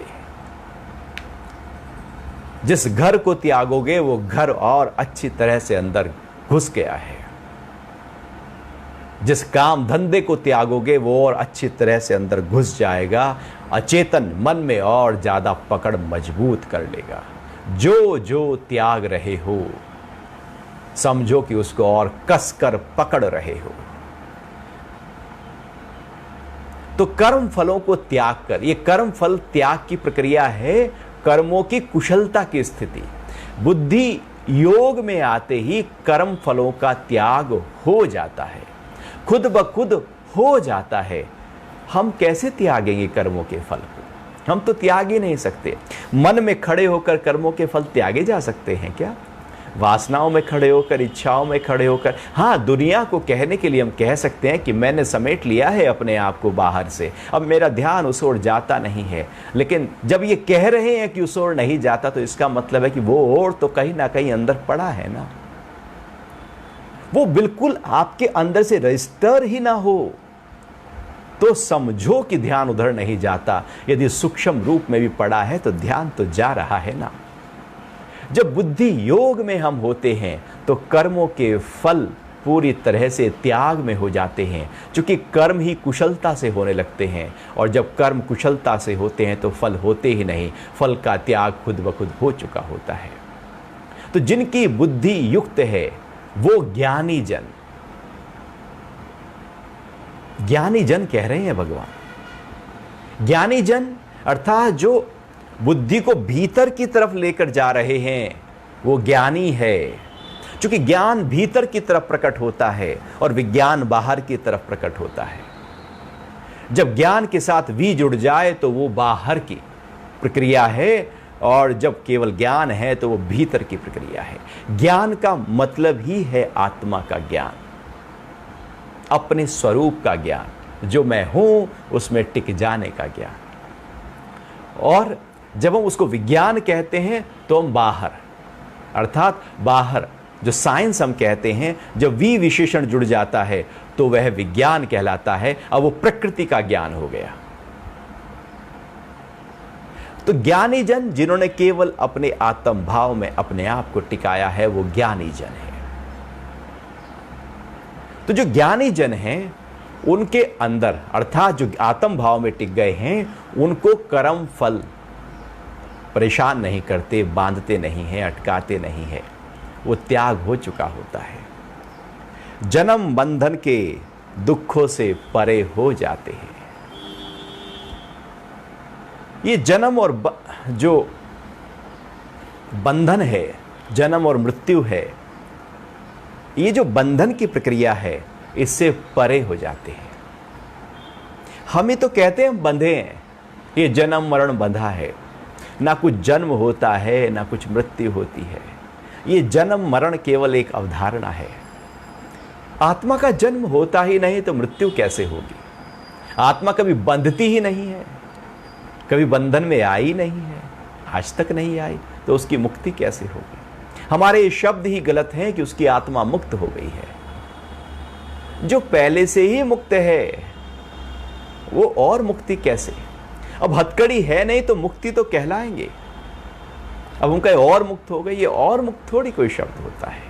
जिस घर को त्यागोगे वो घर और अच्छी तरह से अंदर घुस गया है। जिस काम धंधे को त्यागोगे वो और अच्छी तरह से अंदर घुस जाएगा, अचेतन मन में और ज्यादा पकड़ मजबूत कर लेगा। जो जो त्याग रहे हो समझो कि उसको और कसकर पकड़ रहे हो। तो कर्म फलों को त्याग कर, ये कर्म फल त्याग की प्रक्रिया है, कर्मों की कुशलता की स्थिति। बुद्धि योग में आते ही कर्म फलों का त्याग हो जाता है, खुद ब खुद हो जाता है। हम कैसे त्यागेंगे कर्मों के फल को? हम तो त्याग ही नहीं सकते। मन में खड़े होकर कर्मों के फल त्यागे जा सकते हैं क्या? वासनाओं में खड़े होकर, इच्छाओं में खड़े होकर, हाँ, दुनिया को कहने के लिए हम कह सकते हैं कि मैंने समेट लिया है अपने आप को बाहर से, अब मेरा ध्यान उस ओर जाता नहीं है। लेकिन जब ये कह रहे हैं कि उस ओर नहीं जाता, तो इसका मतलब है कि वो ओर तो कहीं ना कहीं अंदर पड़ा है ना। वो बिल्कुल आपके अंदर से रजिस्टर ही ना हो तो समझो कि ध्यान उधर नहीं जाता। यदि सूक्ष्म रूप में भी पड़ा है तो ध्यान तो जा रहा है ना। जब बुद्धि योग में हम होते हैं तो कर्मों के फल पूरी तरह से त्याग में हो जाते हैं, क्योंकि कर्म ही कुशलता से होने लगते हैं। और जब कर्म कुशलता से होते हैं तो फल होते ही नहीं, फल का त्याग खुद ब खुद हो चुका होता है। तो जिनकी बुद्धि युक्त है वो ज्ञानी जन, ज्ञानी जन कह रहे हैं भगवान। ज्ञानी जन अर्थात जो बुद्धि को भीतर की तरफ लेकर जा रहे हैं वो ज्ञानी है। क्योंकि ज्ञान भीतर की तरफ प्रकट होता है और विज्ञान बाहर की तरफ प्रकट होता है। जब ज्ञान के साथ वी जुड़ जाए तो वो बाहर की प्रक्रिया है, और जब केवल ज्ञान है तो वो भीतर की प्रक्रिया है। ज्ञान का मतलब ही है आत्मा का ज्ञान, अपने स्वरूप का ज्ञान, जो मैं हूं उसमें टिक जाने का ज्ञान। और जब हम उसको विज्ञान कहते हैं तो हम बाहर, अर्थात बाहर जो साइंस हम कहते हैं, जब वी विशेषण जुड़ जाता है तो वह विज्ञान कहलाता है। अब वो प्रकृति का ज्ञान हो गया। तो ज्ञानी जन जिन्होंने केवल अपने आत्म भाव में अपने आप को टिकाया है वो ज्ञानी जन है। तो जो ज्ञानी जन हैं उनके अंदर, अर्थात जो आत्म भाव में टिक गए हैं, उनको कर्म फल परेशान नहीं करते, बांधते नहीं हैं, अटकाते नहीं है। वो त्याग हो चुका होता है। जन्म बंधन के दुखों से परे हो जाते हैं। ये जन्म और जो बंधन है, जन्म और मृत्यु है, ये जो बंधन की प्रक्रिया है, इससे परे हो जाते हैं। हम ही तो कहते हैं बंधे हैं, ये जन्म मरण बंधा है, ना कुछ जन्म होता है ना कुछ मृत्यु होती है। ये जन्म मरण केवल एक अवधारणा है। आत्मा का जन्म होता ही नहीं तो मृत्यु कैसे होगी? आत्मा कभी बंधती ही नहीं है, कभी बंधन में आई नहीं है, आज तक नहीं आई, तो उसकी मुक्ति कैसे होगी? हमारे ये शब्द ही गलत हैं कि उसकी आत्मा मुक्त हो गई है। जो पहले से ही मुक्त है वो और मुक्ति कैसे? अब हथकड़ी है नहीं तो मुक्ति तो कहलाएंगे। अब उनका और मुक्त हो गई, ये और मुक्त थोड़ी कोई शब्द होता है।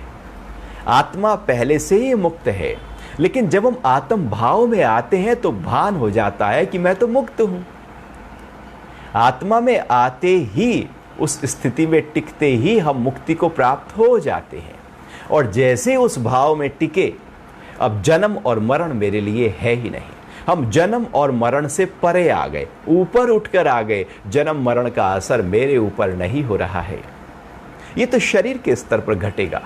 आत्मा पहले से ही मुक्त है, लेकिन जब हम आत्म भाव में आते हैं तो भान हो जाता है कि मैं तो मुक्त हूं। आत्मा में आते ही, उस स्थिति में टिकते ही हम मुक्ति को प्राप्त हो जाते हैं। और जैसे उस भाव में टिके, अब जन्म और मरण मेरे लिए है ही नहीं। हम जन्म और मरण से परे आ गए, ऊपर उठकर आ गए। जन्म मरण का असर मेरे ऊपर नहीं हो रहा है। ये तो शरीर के स्तर पर घटेगा।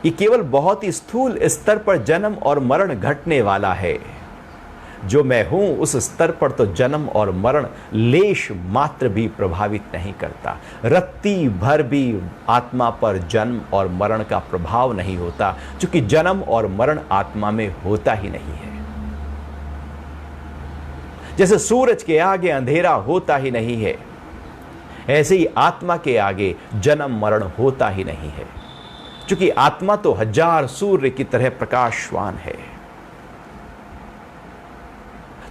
ये केवल बहुत ही स्थूल स्तर पर जन्म और मरण घटने वाला है। जो मैं हूं उस स्तर पर तो जन्म और मरण लेश मात्र भी प्रभावित नहीं करता। रत्ती भर भी आत्मा पर जन्म और मरण का प्रभाव नहीं होता, क्योंकि जन्म और मरण आत्मा में होता ही नहीं है। जैसे सूरज के आगे अंधेरा होता ही नहीं है, ऐसे ही आत्मा के आगे जन्म मरण होता ही नहीं है, क्योंकि आत्मा तो हजार सूर्य की तरह प्रकाशवान है।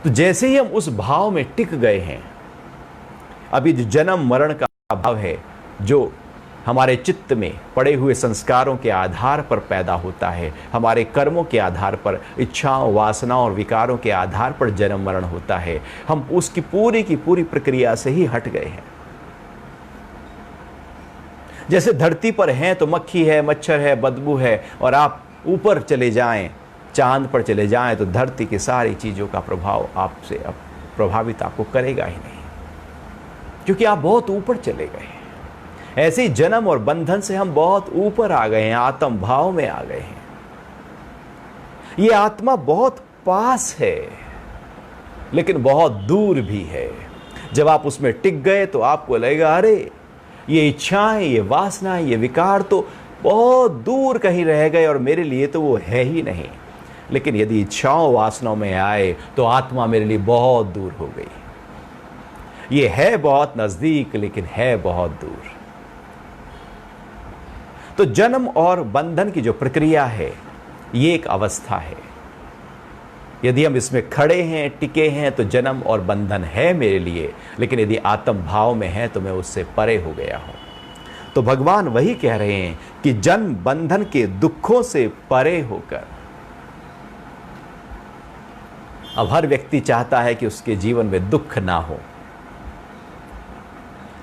तो जैसे ही हम उस भाव में टिक गए हैं, अभी जो जन्म मरण का भाव है, जो हमारे चित्त में पड़े हुए संस्कारों के आधार पर पैदा होता है, हमारे कर्मों के आधार पर, इच्छाओं, वासनाओं और विकारों के आधार पर जन्म मरण होता है, हम उसकी पूरी की पूरी प्रक्रिया से ही हट गए हैं। जैसे धरती पर हैं तो मक्खी है, मच्छर है, बदबू है, और आप ऊपर चले जाएं, चांद पर चले जाएं, तो धरती की सारी चीज़ों का प्रभाव आपसे अब प्रभावित आपको करेगा ही नहीं, क्योंकि आप बहुत ऊपर चले गए हैं। ऐसे ही जन्म और बंधन से हम बहुत ऊपर आ गए हैं, आत्म भाव में आ गए हैं। ये आत्मा बहुत पास है, लेकिन बहुत दूर भी है। जब आप उसमें टिक गए तो आपको लगेगा, अरे ये इच्छाएं, ये वासनाएं, ये विकार तो बहुत दूर कहीं रह गए और मेरे लिए तो वो है ही नहीं। लेकिन यदि इच्छाओं वासनाओं में आए तो आत्मा मेरे लिए बहुत दूर हो गई। ये है बहुत नजदीक, लेकिन है बहुत दूर। तो जन्म और बंधन की जो प्रक्रिया है, ये एक अवस्था है। यदि हम इसमें खड़े हैं, टिके हैं, तो जन्म और बंधन है मेरे लिए, लेकिन यदि आत्म भाव में है तो मैं उससे परे हो गया हूं। तो भगवान वही कह रहे हैं कि जन्म बंधन के दुखों से परे होकर, अब हर व्यक्ति चाहता है कि उसके जीवन में दुख ना हो,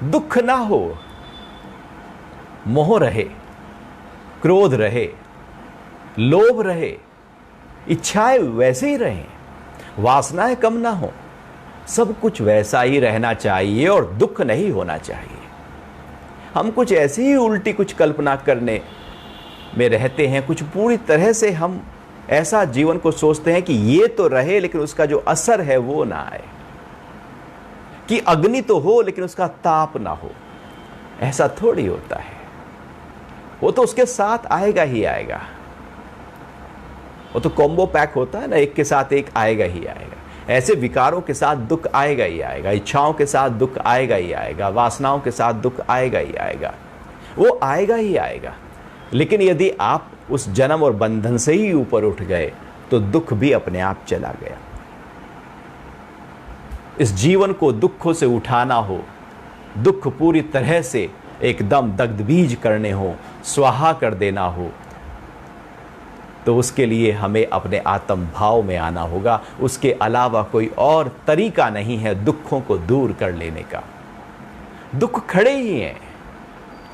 दुख ना हो, मोह रहे, क्रोध रहे, लोभ रहे, इच्छाएं वैसे ही रहें, वासनाएं कम ना हो, सब कुछ वैसा ही रहना चाहिए और दुख नहीं होना चाहिए। हम कुछ ऐसी ही उल्टी कुछ कल्पना करने में रहते हैं, कुछ पूरी तरह से हम ऐसा जीवन को सोचते हैं कि ये तो रहे लेकिन उसका जो असर है वो ना आए, कि अग्नि तो हो लेकिन उसका ताप ना हो। ऐसा थोड़ी होता है, वो तो उसके साथ आएगा ही आएगा। वो तो कॉम्बो पैक होता है ना, एक के साथ एक आएगा ही आएगा। ऐसे विकारों के साथ दुख आएगा ही आएगा, इच्छाओं के साथ दुख आएगा ही आएगा, वासनाओं के साथ दुख आएगा ही आएगा, वो आएगा ही आएगा। लेकिन यदि आप उस जन्म और बंधन से ही ऊपर उठ गए तो दुख भी अपने आप चला गया। इस जीवन को दुखों से उठाना हो, दुख पूरी तरह से एकदम दग्धबीज करने हो, स्वाहा कर देना हो, तो उसके लिए हमें अपने आत्म भाव में आना होगा। उसके अलावा कोई और तरीका नहीं है दुखों को दूर कर लेने का। दुख खड़े ही हैं,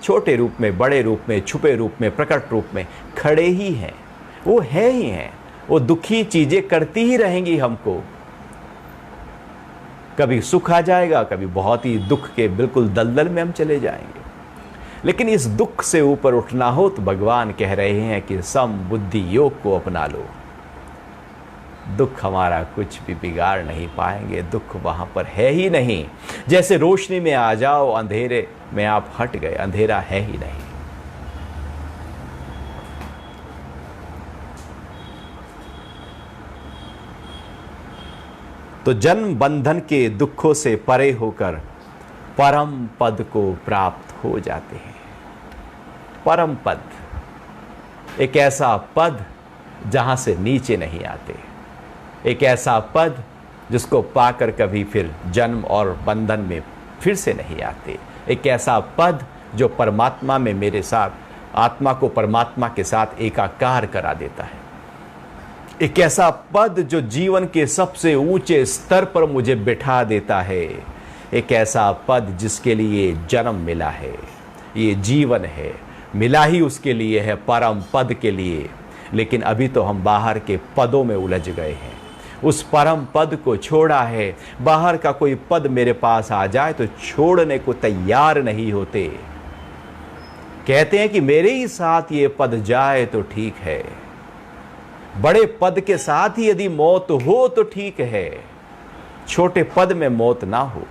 छोटे रूप में, बड़े रूप में, छुपे रूप में, प्रकट रूप में खड़े ही हैं। वो है ही हैं। वो दुखी चीजें करती ही रहेंगी हमको। कभी सुख आ जाएगा, कभी बहुत ही दुख के बिल्कुल दलदल में हम चले जाएंगे। लेकिन इस दुख से ऊपर उठना हो तो भगवान कह रहे हैं कि सम बुद्धि योग को अपना लो। दुख हमारा कुछ भी बिगाड़ नहीं पाएंगे। दुख वहां पर है ही नहीं। जैसे रोशनी में आ जाओ, अंधेरे में आप हट गए, अंधेरा है ही नहीं। तो जन्म बंधन के दुखों से परे होकर परम पद को प्राप्त हो जाते हैं। परम पद, एक ऐसा पद जहां से नीचे नहीं आते, एक ऐसा पद जिसको पाकर कभी फिर जन्म और बंधन में फिर से नहीं आते, एक ऐसा पद जो परमात्मा में मेरे साथ, आत्मा को परमात्मा के साथ एकाकार करा देता है, एक ऐसा पद जो जीवन के सबसे ऊंचे स्तर पर मुझे बिठा देता है, एक ऐसा पद जिसके लिए जन्म मिला है, ये जीवन है, मिला ही उसके लिए है, परम पद के लिए। लेकिन अभी तो हम बाहर के पदों में उलझ गए हैं, उस परम पद को छोड़ा है। बाहर का कोई पद मेरे पास आ जाए तो छोड़ने को तैयार नहीं होते। कहते हैं कि मेरे ही साथ ये पद जाए तो ठीक है, बड़े पद के साथ ही यदि मौत हो तो ठीक है, छोटे पद में मौत ना हो।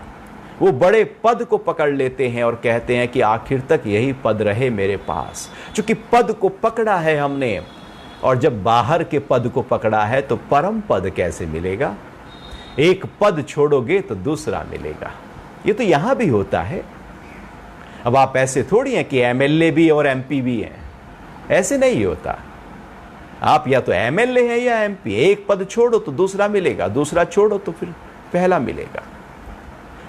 वो बड़े पद को पकड़ लेते हैं और कहते हैं कि आखिर तक यही पद रहे मेरे पास। क्योंकि पद को पकड़ा है हमने, और जब बाहर के पद को पकड़ा है तो परम पद कैसे मिलेगा? एक पद छोड़ोगे तो दूसरा मिलेगा। ये तो यहां भी होता है। अब आप ऐसे थोड़ी हैं कि एमएलए भी और एमपी भी हैं, ऐसे नहीं होता। आप या तो एमएलए हैं या एमपी, एक पद छोड़ो तो दूसरा मिलेगा, दूसरा छोड़ो तो फिर पहला मिलेगा।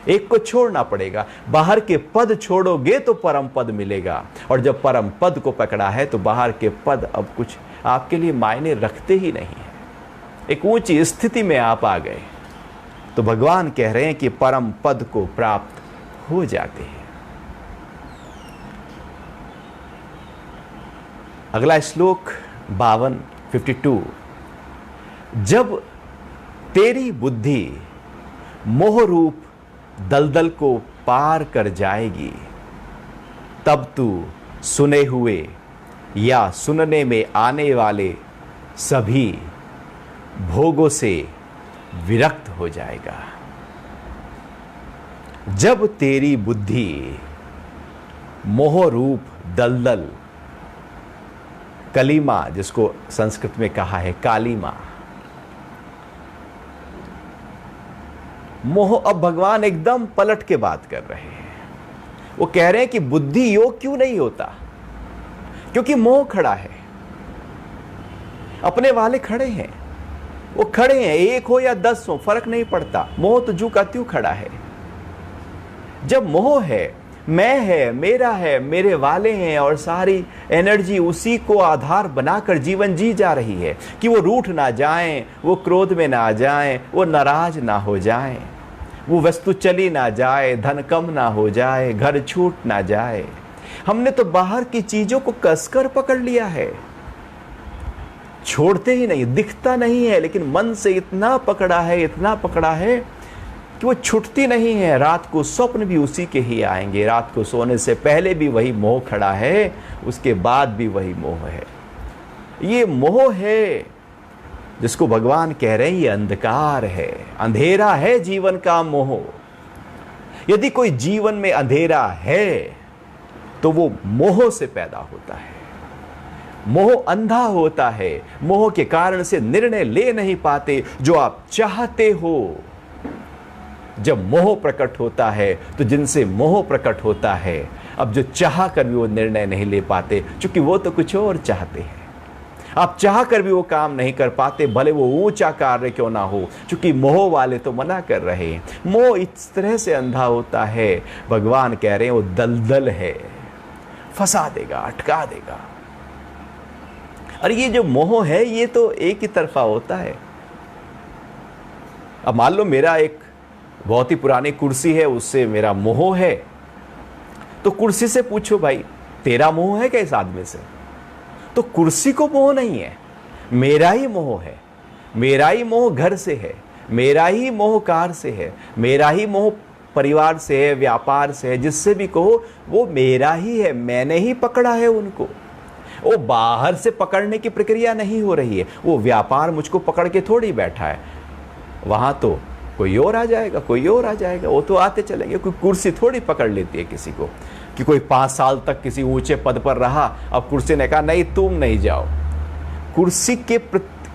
एक को छोड़ना पड़ेगा। बाहर के पद छोड़ोगे तो परम पद मिलेगा, और जब परम पद को पकड़ा है तो बाहर के पद अब कुछ आपके लिए मायने रखते ही नहीं है। एक ऊंची स्थिति में आप आ गए। तो भगवान कह रहे हैं कि परम पद को प्राप्त हो जाते हैं। अगला श्लोक 52। जब तेरी बुद्धि मोह रूप दलदल को पार कर जाएगी, तब तू सुने हुए या सुनने में आने वाले सभी भोगों से विरक्त हो जाएगा। जब तेरी बुद्धि मोह रूप दलदल, कलीमा जिसको संस्कृत में कहा है कालीमा, मोह, अब भगवान एकदम पलट के बात कर रहे हैं। वो कह रहे हैं कि बुद्धि योग क्यों नहीं होता? क्योंकि मोह खड़ा है। अपने वाले खड़े हैं, वो खड़े हैं, 1 हो या 10 हो फर्क नहीं पड़ता। मोह तो जू का त्यों खड़ा है। जब मोह है, मैं है, मेरा है, मेरे वाले हैं, और सारी एनर्जी उसी को आधार बनाकर जीवन जी जा रही है कि वो रूठ ना जाएं, वो क्रोध में ना जाएं, वो नाराज ना हो जाएं, वो वस्तु चली ना जाए, धन कम ना हो जाए, घर छूट ना जाए। हमने तो बाहर की चीजों को कसकर पकड़ लिया है, छोड़ते ही नहीं। दिखता नहीं है लेकिन मन से इतना पकड़ा है, इतना पकड़ा है कि वो छूटती नहीं है। रात को स्वप्न भी उसी के ही आएंगे, रात को सोने से पहले भी वही मोह खड़ा है, उसके बाद भी वही मोह है। ये मोह है जिसको भगवान कह रहे हैं ये अंधकार है, अंधेरा है जीवन का मोह। यदि कोई जीवन में अंधेरा है तो वो मोह से पैदा होता है। मोह अंधा होता है, मोह के कारण से निर्णय ले नहीं पाते जो आप चाहते हो। जब मोह प्रकट होता है तो जिनसे मोह प्रकट होता है, अब जो चाह कर भी वो निर्णय नहीं ले पाते, क्योंकि वो तो कुछ और चाहते हैं। आप चाह कर भी वो काम नहीं कर पाते, भले वो ऊंचा कार्य क्यों ना हो, क्योंकि मोह वाले तो मना कर रहे हैं। मोह इस तरह से अंधा होता है, भगवान कह रहे हैं वो दलदल है, फंसा देगा, अटका देगा। और ये जो मोह है ये तो एक ही तरफा होता है। अब मान लो मेरा एक बहुत ही पुरानी कुर्सी है, उससे मेरा मोह है, तो कुर्सी से पूछो भाई तेरा मोह है क्या इस आदमी से? तो कुर्सी को मोह नहीं है, मेरा ही मोह है। मेरा ही मोह घर से है, मेरा ही मोह कार से है, मेरा ही मोह परिवार से है, व्यापार से है, जिससे भी कहो वो मेरा ही है, मैंने ही पकड़ा है उनको। वो बाहर से पकड़ने की प्रक्रिया नहीं हो रही है। वो व्यापार मुझको पकड़ के थोड़ी बैठा है, वहां तो कोई और आ जाएगा, कोई और आ जाएगा, वो तो आते चलेंगे। कोई कुर्सी थोड़ी पकड़ लेती है किसी को, कि कोई 5 साल तक किसी ऊंचे पद पर रहा, अब कुर्सी ने कहा नहीं तुम नहीं जाओ।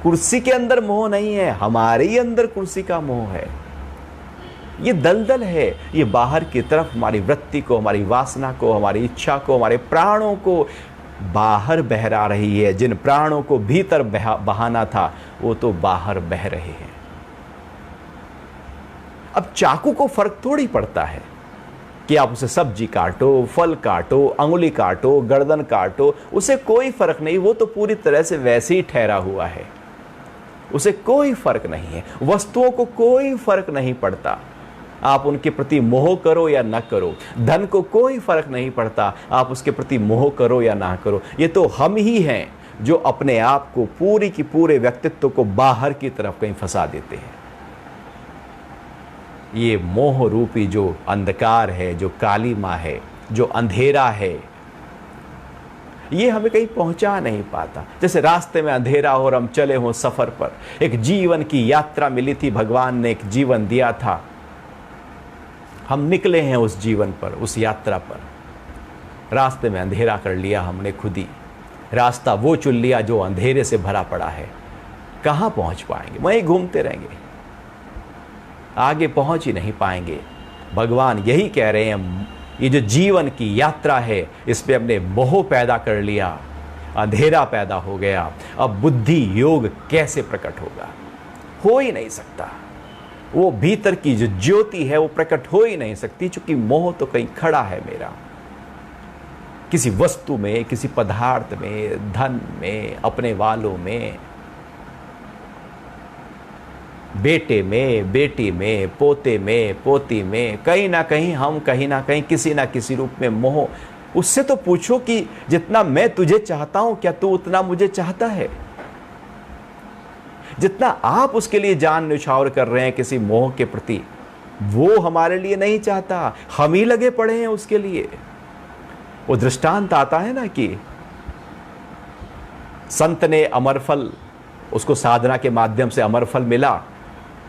कुर्सी के अंदर मोह नहीं है, हमारे ही अंदर कुर्सी का मोह है। ये दलदल है, ये बाहर की तरफ हमारी वृत्ति को, हमारी वासना को, हमारी इच्छा को, हमारे प्राणों को बाहर बहरा रही है। जिन प्राणों को भीतर बहाना था वो तो बाहर बह रहे हैं। अब चाकू को फर्क थोड़ी पड़ता है कि आप उसे सब्जी काटो, फल काटो, अंगुली काटो, गर्दन काटो, उसे कोई फर्क नहीं। वो तो पूरी तरह से वैसे ही ठहरा हुआ है, उसे कोई फर्क नहीं है। वस्तुओं को कोई फर्क नहीं पड़ता, आप उनके प्रति मोह करो या न करो। धन को कोई फर्क नहीं पड़ता, आप उसके प्रति मोह करो या ना करो। ये तो हम ही हैं जो अपने आप को, पूरी की पूरे व्यक्तित्व को बाहर की तरफ कहीं फंसा देते हैं। ये मोह रूपी जो अंधकार है, जो काली माँ है, जो अंधेरा है, ये हमें कहीं पहुंचा नहीं पाता। जैसे रास्ते में अंधेरा हो और हम चले हों सफर पर, एक जीवन की यात्रा मिली थी, भगवान ने एक जीवन दिया था, हम निकले हैं उस जीवन पर, उस यात्रा पर। रास्ते में अंधेरा कर लिया हमने खुद ही, रास्ता वो चुन लिया जो अंधेरे से भरा पड़ा है। कहाँ पहुंच पाएंगे? वहीं घूमते रहेंगे, आगे पहुंच ही नहीं पाएंगे। भगवान यही कह रहे हैं, ये जो जीवन की यात्रा है, इस पे हमने मोह पैदा कर लिया, अंधेरा पैदा हो गया। अब बुद्धि योग कैसे प्रकट होगा? हो ही नहीं सकता। वो भीतर की जो ज्योति है वो प्रकट हो ही नहीं सकती, क्योंकि मोह तो कहीं खड़ा है मेरा, किसी वस्तु में, किसी पदार्थ में, धन में, अपने वालों में, बेटे में, बेटी में, पोते में, पोती में। कहीं ना कहीं हम, कहीं ना कहीं, किसी ना किसी रूप में मोह। उससे तो पूछो कि जितना मैं तुझे चाहता हूं, क्या तू उतना मुझे चाहता है? जितना आप उसके लिए जान न्यौछावर कर रहे हैं किसी मोह के प्रति, वो हमारे लिए नहीं चाहता, हम ही लगे पड़े हैं उसके लिए। वो दृष्टांत आता है ना कि संत ने अमर फल, उसको साधना के माध्यम से अमर फल मिला।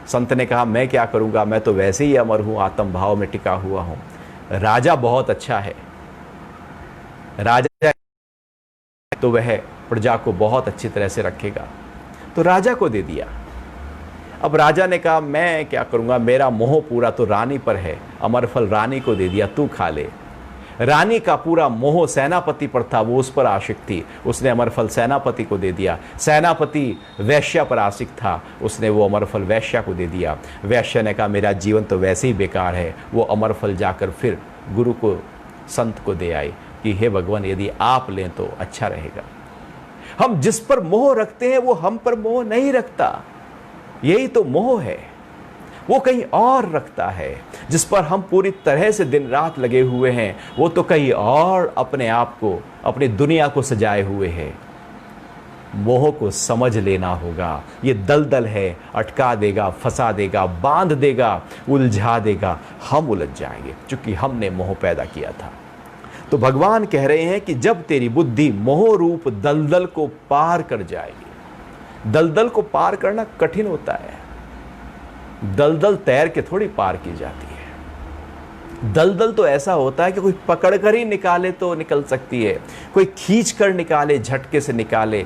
संत ने कहा मैं क्या करूंगा, मैं तो वैसे ही अमर हूं, आत्म भाव में टिका हुआ हूं। राजा बहुत अच्छा है, राजा तो वह प्रजा को बहुत अच्छी तरह से रखेगा, तो राजा को दे दिया। अब राजा ने कहा मैं क्या करूंगा, मेरा मोह पूरा तो रानी पर है, अमर फल रानी को दे दिया, तू खा ले। रानी का पूरा मोह सेनापति पर था, वो उस पर आशिक थी, उसने अमरफल सेनापति को दे दिया। सेनापति वैश्या पर आशिक था, उसने वो अमरफल वैश्या को दे दिया। वैश्या ने कहा मेरा जीवन तो वैसे ही बेकार है, वो अमरफल जाकर फिर गुरु को, संत को दे आई कि हे भगवान यदि आप लें तो अच्छा रहेगा। हम जिस पर मोह रखते हैं वो हम पर मोह नहीं रखता, यही तो मोह है। वो कहीं और रखता है। जिस पर हम पूरी तरह से दिन रात लगे हुए हैं, वो तो कहीं और अपने आप को, अपनी दुनिया को सजाए हुए है। मोह को समझ लेना होगा। ये दलदल है, अटका देगा, फंसा देगा, बांध देगा, उलझा देगा। हम उलझ जाएंगे क्योंकि हमने मोह पैदा किया था। तो भगवान कह रहे हैं कि जब तेरी बुद्धि मोह रूप दलदल को पार कर जाएगी। दलदल को पार करना कठिन होता है। दलदल तैर के थोड़ी पार की जाती है। दलदल तो ऐसा होता है कि कोई पकड़ कर ही निकाले तो निकल सकती है, कोई खींच कर निकाले, झटके से निकाले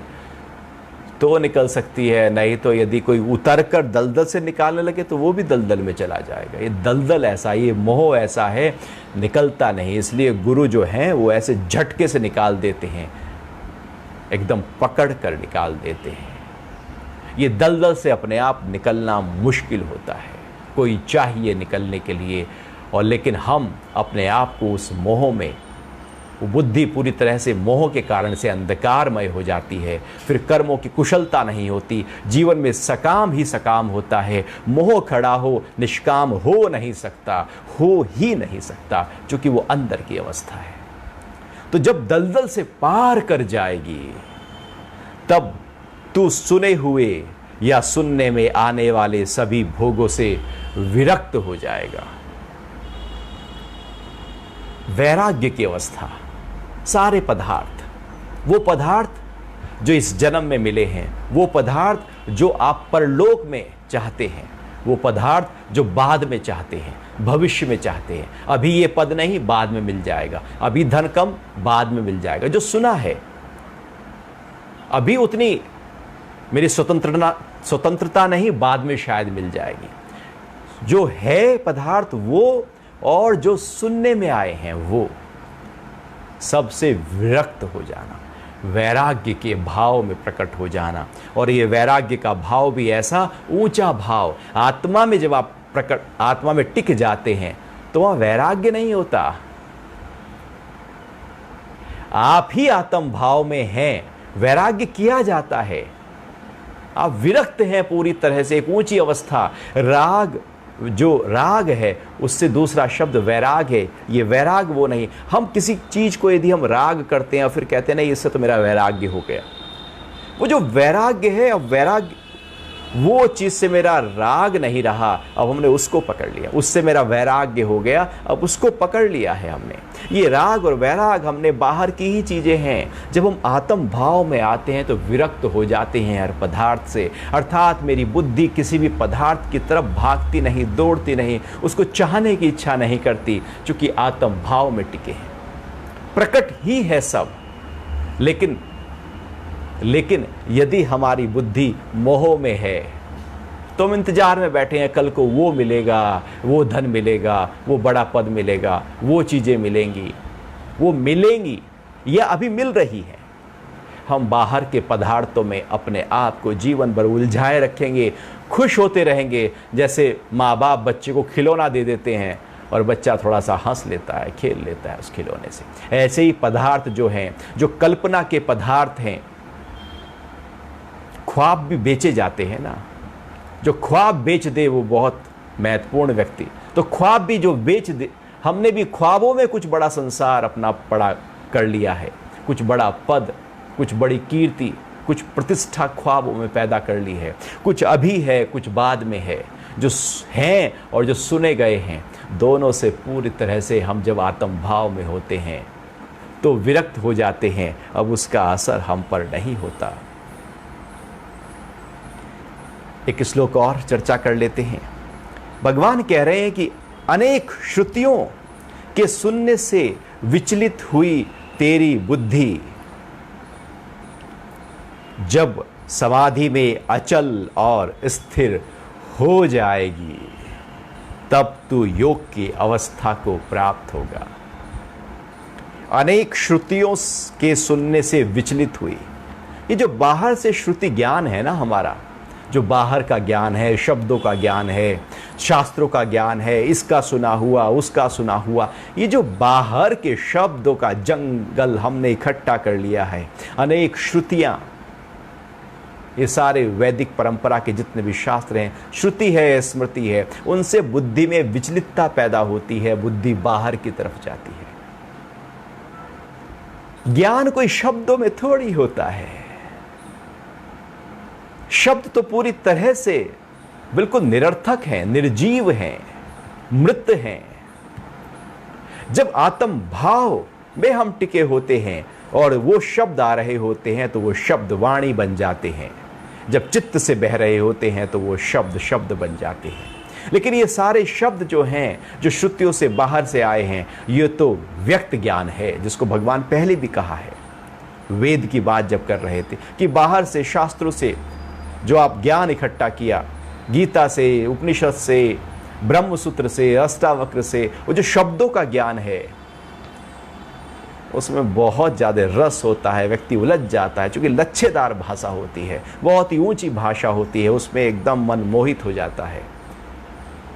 तो निकल सकती है, नहीं तो यदि कोई उतर कर दलदल से निकालने लगे तो वो भी दलदल में चला जाएगा। ये दलदल ऐसा, ये मोह ऐसा है, निकलता नहीं। इसलिए गुरु जो हैं वो ऐसे झटके से निकाल देते हैं, एकदम पकड़ कर निकाल देते हैं। ये दलदल से अपने आप निकलना मुश्किल होता है, कोई चाहिए निकलने के लिए, और लेकिन हम अपने आप को उस मोह में, वो बुद्धि पूरी तरह से मोह के कारण से अंधकारमय हो जाती है। फिर कर्मों की कुशलता नहीं होती, जीवन में सकाम ही सकाम होता है। मोह खड़ा हो, निष्काम हो नहीं सकता, हो ही नहीं सकता, क्योंकि वो अंदर की अवस्था है। तो जब दलदल से पार कर जाएगी तब तू सुने हुए या सुनने में आने वाले सभी भोगों से विरक्त हो जाएगा। वैराग्य की अवस्था, सारे पदार्थ, वो पदार्थ जो इस जन्म में मिले हैं, वो पदार्थ जो आप परलोक में चाहते हैं, वो पदार्थ जो बाद में चाहते हैं, भविष्य में चाहते हैं। अभी ये पद नहीं, बाद में मिल जाएगा। अभी धन कम, बाद में मिल जाएगा। जो सुना है, अभी उतनी मेरी स्वतंत्रता नहीं, बाद में शायद मिल जाएगी। जो है पदार्थ वो, और जो सुनने में आए हैं वो, सबसे विरक्त हो जाना, वैराग्य के भाव में प्रकट हो जाना। और ये वैराग्य का भाव भी ऐसा ऊंचा भाव, आत्मा में जब आप आत्मा में टिक जाते हैं तो वहां वैराग्य नहीं होता, आप ही आत्म भाव में हैं, वैराग्य किया जाता है। आप विरक्त हैं पूरी तरह से, एक ऊंची अवस्था। राग, जो राग है उससे दूसरा शब्द वैराग है। ये वैराग वो नहीं, हम किसी चीज को यदि हम राग करते हैं और फिर कहते हैं नहीं इससे तो मेरा वैराग्य हो गया, वो जो वैराग्य है, अब वैराग्य वो चीज से मेरा राग नहीं रहा, अब हमने उसको पकड़ लिया, उससे मेरा वैराग्य हो गया, अब उसको पकड़ लिया है हमने। ये राग और वैराग हमने बाहर की ही चीजें हैं। जब हम आत्म भाव में आते हैं तो विरक्त हो जाते हैं हर पदार्थ से, अर्थात मेरी बुद्धि किसी भी पदार्थ की तरफ भागती नहीं, दौड़ती नहीं, उसको चाहने की इच्छा नहीं करती, चूंकि आत्म भाव में टिके हैं। प्रकट ही है सब, लेकिन यदि हमारी बुद्धि मोह में है तो हम इंतजार में बैठे हैं, कल को वो मिलेगा, वो धन मिलेगा, वो बड़ा पद मिलेगा, वो चीजें मिलेंगी, वो मिलेंगी या अभी मिल रही है। हम बाहर के पदार्थों में अपने आप को जीवन भर उलझाए रखेंगे, खुश होते रहेंगे। जैसे माँ बाप बच्चे को खिलौना दे देते हैं और बच्चा थोड़ा सा हंस लेता है, खेल लेता है उस खिलौने से। ऐसे ही पदार्थ जो हैं, जो कल्पना के पदार्थ हैं, ख्वाब भी बेचे जाते हैं ना। जो ख्वाब बेच दे वो बहुत महत्वपूर्ण व्यक्ति। तो ख्वाब भी जो बेच दे, हमने भी ख्वाबों में कुछ बड़ा संसार अपना पड़ा कर लिया है, कुछ बड़ा पद, कुछ बड़ी कीर्ति, कुछ प्रतिष्ठा ख्वाबों में पैदा कर ली है। कुछ अभी है, कुछ बाद में है। जो हैं और जो सुने गए हैं, दोनों से पूरी तरह से हम जब आत्म भाव में होते हैं तो विरक्त हो जाते हैं। अब उसका असर हम पर नहीं होता। एक श्लोक और चर्चा कर लेते हैं। भगवान कह रहे हैं कि अनेक श्रुतियों के सुनने से विचलित हुई तेरी बुद्धि जब समाधि में अचल और स्थिर हो जाएगी तब तू योग की अवस्था को प्राप्त होगा। अनेक श्रुतियों के सुनने से विचलित हुई, ये जो बाहर से श्रुति ज्ञान है ना, हमारा जो बाहर का ज्ञान है, शब्दों का ज्ञान है, शास्त्रों का ज्ञान है, इसका सुना हुआ, उसका सुना हुआ, ये जो बाहर के शब्दों का जंगल हमने इकट्ठा कर लिया है, अनेक श्रुतियां, ये सारे वैदिक परंपरा के जितने भी शास्त्र हैं, श्रुति है, स्मृति है, उनसे बुद्धि में विचलितता पैदा होती है, बुद्धि बाहर की तरफ जाती है। ज्ञान कोई शब्दों में थोड़ी होता है। शब्द तो पूरी तरह से बिल्कुल निरर्थक हैं, निर्जीव हैं, मृत हैं। जब आत्म भाव में हम टिके होते हैं और वो शब्द आ रहे होते हैं तो वो शब्द वाणी बन जाते हैं। जब चित्त से बह रहे होते हैं तो वो शब्द शब्द बन जाते हैं। लेकिन ये सारे शब्द जो हैं, जो श्रुतियों से बाहर से आए हैं, ये तो व्यक्त ज्ञान है, जिसको भगवान पहले भी कहा है। वेद की बात जब कर रहे थे कि बाहर से, शास्त्रों से जो आप ज्ञान इकट्ठा किया, गीता से, उपनिषद से, ब्रह्मसूत्र से, अष्टावक्र से, वो जो शब्दों का ज्ञान है उसमें बहुत ज़्यादा रस होता है, व्यक्ति उलझ जाता है, क्योंकि लच्छेदार भाषा होती है, बहुत ही ऊंची भाषा होती है, उसमें एकदम मन मोहित हो जाता है।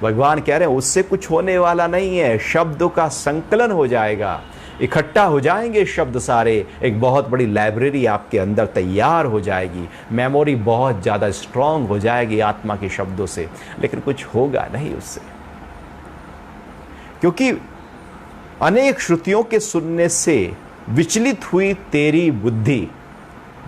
भगवान कह रहे हैं उससे कुछ होने वाला नहीं है, शब्दों का संकलन हो जाएगा, इकट्ठा हो जाएंगे शब्द सारे, एक बहुत बड़ी लाइब्रेरी आपके अंदर तैयार हो जाएगी, मेमोरी बहुत ज़्यादा स्ट्रांग हो जाएगी आत्मा के शब्दों से, लेकिन कुछ होगा नहीं उससे। क्योंकि अनेक श्रुतियों के सुनने से विचलित हुई तेरी बुद्धि,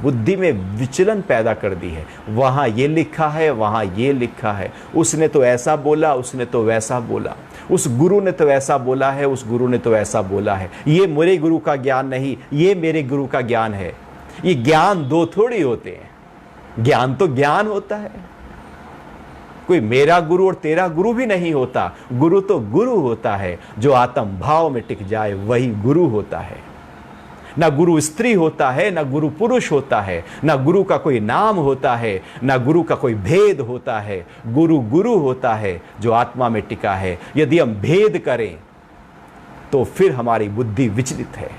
बुद्धि में विचलन पैदा कर दी है। वहाँ ये लिखा है, वहाँ ये लिखा है, उसने तो ऐसा बोला, उसने तो वैसा बोला, उस गुरु ने तो ऐसा बोला है, उस गुरु ने तो ऐसा बोला है। ये मेरे गुरु का ज्ञान नहीं, ये मेरे गुरु का ज्ञान है। ये ज्ञान दो थोड़ी होते हैं, ज्ञान तो ज्ञान होता है। कोई मेरा गुरु और तेरा गुरु भी नहीं होता। गुरु तो गुरु होता है, जो आत्म भाव में टिक जाए वही गुरु होता है। ना गुरु स्त्री होता है, ना गुरु पुरुष होता है, ना गुरु का कोई नाम होता है, ना गुरु का कोई भेद होता है। गुरु गुरु होता है जो आत्मा में टिका है। यदि हम भेद करें तो फिर हमारी बुद्धि विचलित है,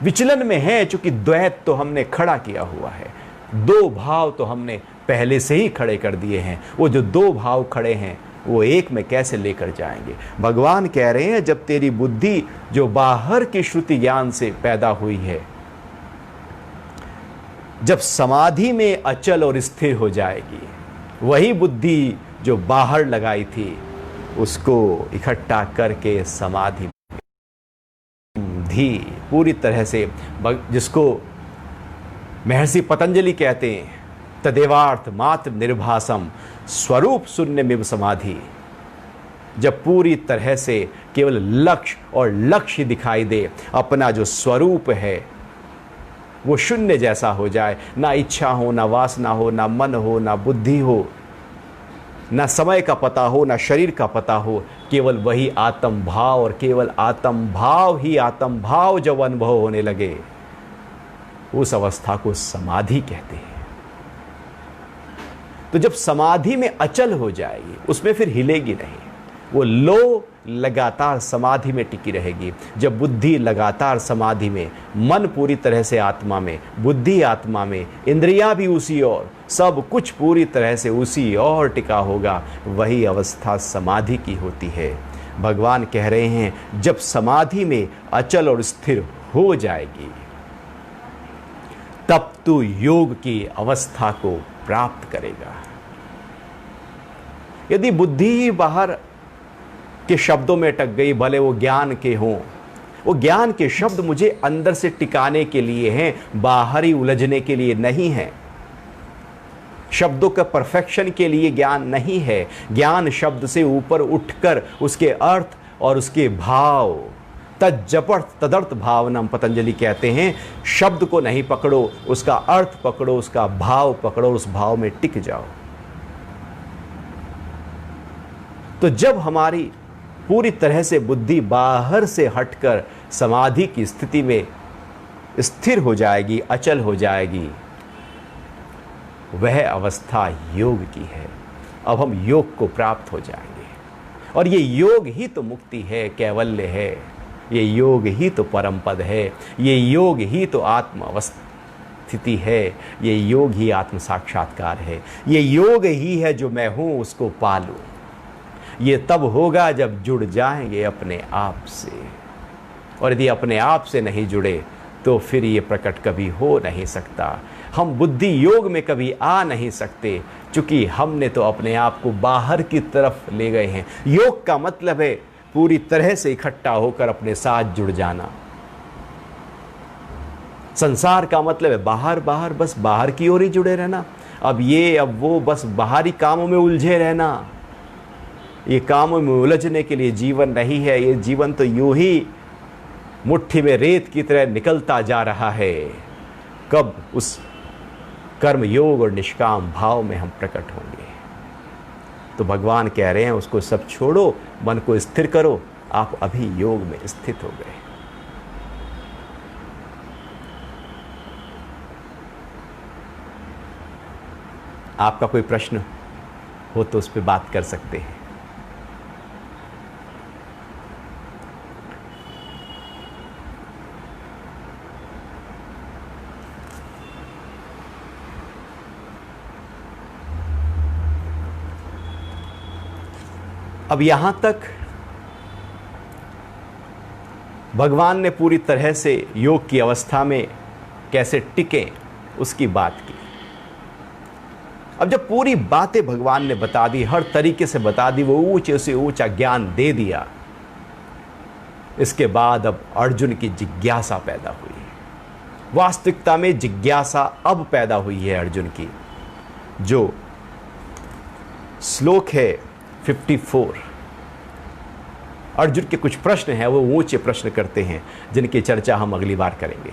विचलन में है, चूंकि द्वैत तो हमने खड़ा किया हुआ है। दो भाव तो हमने पहले से ही खड़े कर दिए हैं। वो जो दो भाव खड़े हैं वो एक में कैसे लेकर जाएंगे? भगवान कह रहे हैं जब तेरी बुद्धि जो बाहर की श्रुति ज्ञान से पैदा हुई है, जब समाधि में अचल और स्थिर हो जाएगी, वही बुद्धि जो बाहर लगाई थी उसको इकट्ठा करके समाधि धी पूरी तरह से, जिसको महर्षि पतंजलि कहते हैं तदेवार्थ मात्र निर्भासम स्वरूप शून्य में समाधि। जब पूरी तरह से केवल लक्ष्य और लक्ष्य दिखाई दे, अपना जो स्वरूप है वो शून्य जैसा हो जाए, ना इच्छा हो, ना वासना हो, ना मन हो, ना बुद्धि हो, ना समय का पता हो, ना शरीर का पता हो, केवल वही आत्म भाव और केवल आत्म भाव ही आत्म भाव जब अनुभव होने लगे, उस अवस्था को समाधि कहते हैं। तो जब समाधि में अचल हो जाएगी, उसमें फिर हिलेगी नहीं, वो लो लगातार समाधि में टिकी रहेगी। जब बुद्धि लगातार समाधि में, मन पूरी तरह से आत्मा में, बुद्धि आत्मा में, इंद्रियां भी उसी ओर, सब कुछ पूरी तरह से उसी ओर टिका होगा, वही अवस्था समाधि की होती है। भगवान कह रहे हैं जब समाधि में अचल और स्थिर हो जाएगी, तब तू योग की अवस्था को प्राप्त करेगा। यदि बुद्धि ही बाहर के शब्दों में अटक गई, भले वो ज्ञान के हों, वो ज्ञान के शब्द मुझे अंदर से टिकाने के लिए हैं, बाहरी उलझने के लिए नहीं है। शब्दों का परफेक्शन के लिए ज्ञान नहीं है। ज्ञान शब्द से ऊपर उठकर उसके अर्थ और उसके भाव, तज्जपर्थ तदर्थ भावनम पतंजलि कहते हैं, शब्द को नहीं पकड़ो, उसका अर्थ पकड़ो, उसका भाव पकड़ो, उस भाव में टिक जाओ। तो जब हमारी पूरी तरह से बुद्धि बाहर से हटकर समाधि की स्थिति में स्थिर हो जाएगी, अचल हो जाएगी, वह अवस्था योग की है। अब हम योग को प्राप्त हो जाएंगे, और ये योग ही तो मुक्ति है, कैवल्य है, ये योग ही तो परम पद है, ये योग ही तो आत्म अवस्थिति है, ये योग ही आत्म साक्षात्कार है, ये योग ही है जो मैं हूं उसको पालूं। ये तब होगा जब जुड़ जाएंगे अपने आप से, और यदि अपने आप से नहीं जुड़े तो फिर ये प्रकट कभी हो नहीं सकता। हम बुद्धि योग में कभी आ नहीं सकते, क्योंकि हमने तो अपने आप को बाहर की तरफ ले गए हैं। योग का मतलब है पूरी तरह से इकट्ठा होकर अपने साथ जुड़ जाना। संसार का मतलब है बाहर बाहर, बस बाहर की ओर ही जुड़े रहना, अब ये अब वो, बस बाहरी कामों में उलझे रहना। ये कामों में उलझने के लिए जीवन नहीं है। ये जीवन तो यूं ही मुट्ठी में रेत की तरह निकलता जा रहा है। कब उस कर्म योग और निष्काम भाव में हम प्रकट होंगे? तो भगवान कह रहे हैं उसको सब छोड़ो, मन को स्थिर करो, आप अभी योग में स्थित हो गए। आपका कोई प्रश्न हो तो उस पर बात कर सकते हैं। अब यहां तक भगवान ने पूरी तरह से योग की अवस्था में कैसे टिके उसकी बात की। अब जब पूरी बातें भगवान ने बता दी, हर तरीके से बता दी, वो ऊंचे से ऊंचा ज्ञान दे दिया, इसके बाद अब अर्जुन की जिज्ञासा पैदा हुई। वास्तविकता में जिज्ञासा अब पैदा हुई है अर्जुन की। जो श्लोक है 54, अर्जुन के कुछ प्रश्न हैं, वो ऊंचे प्रश्न करते हैं जिनकी चर्चा हम अगली बार करेंगे।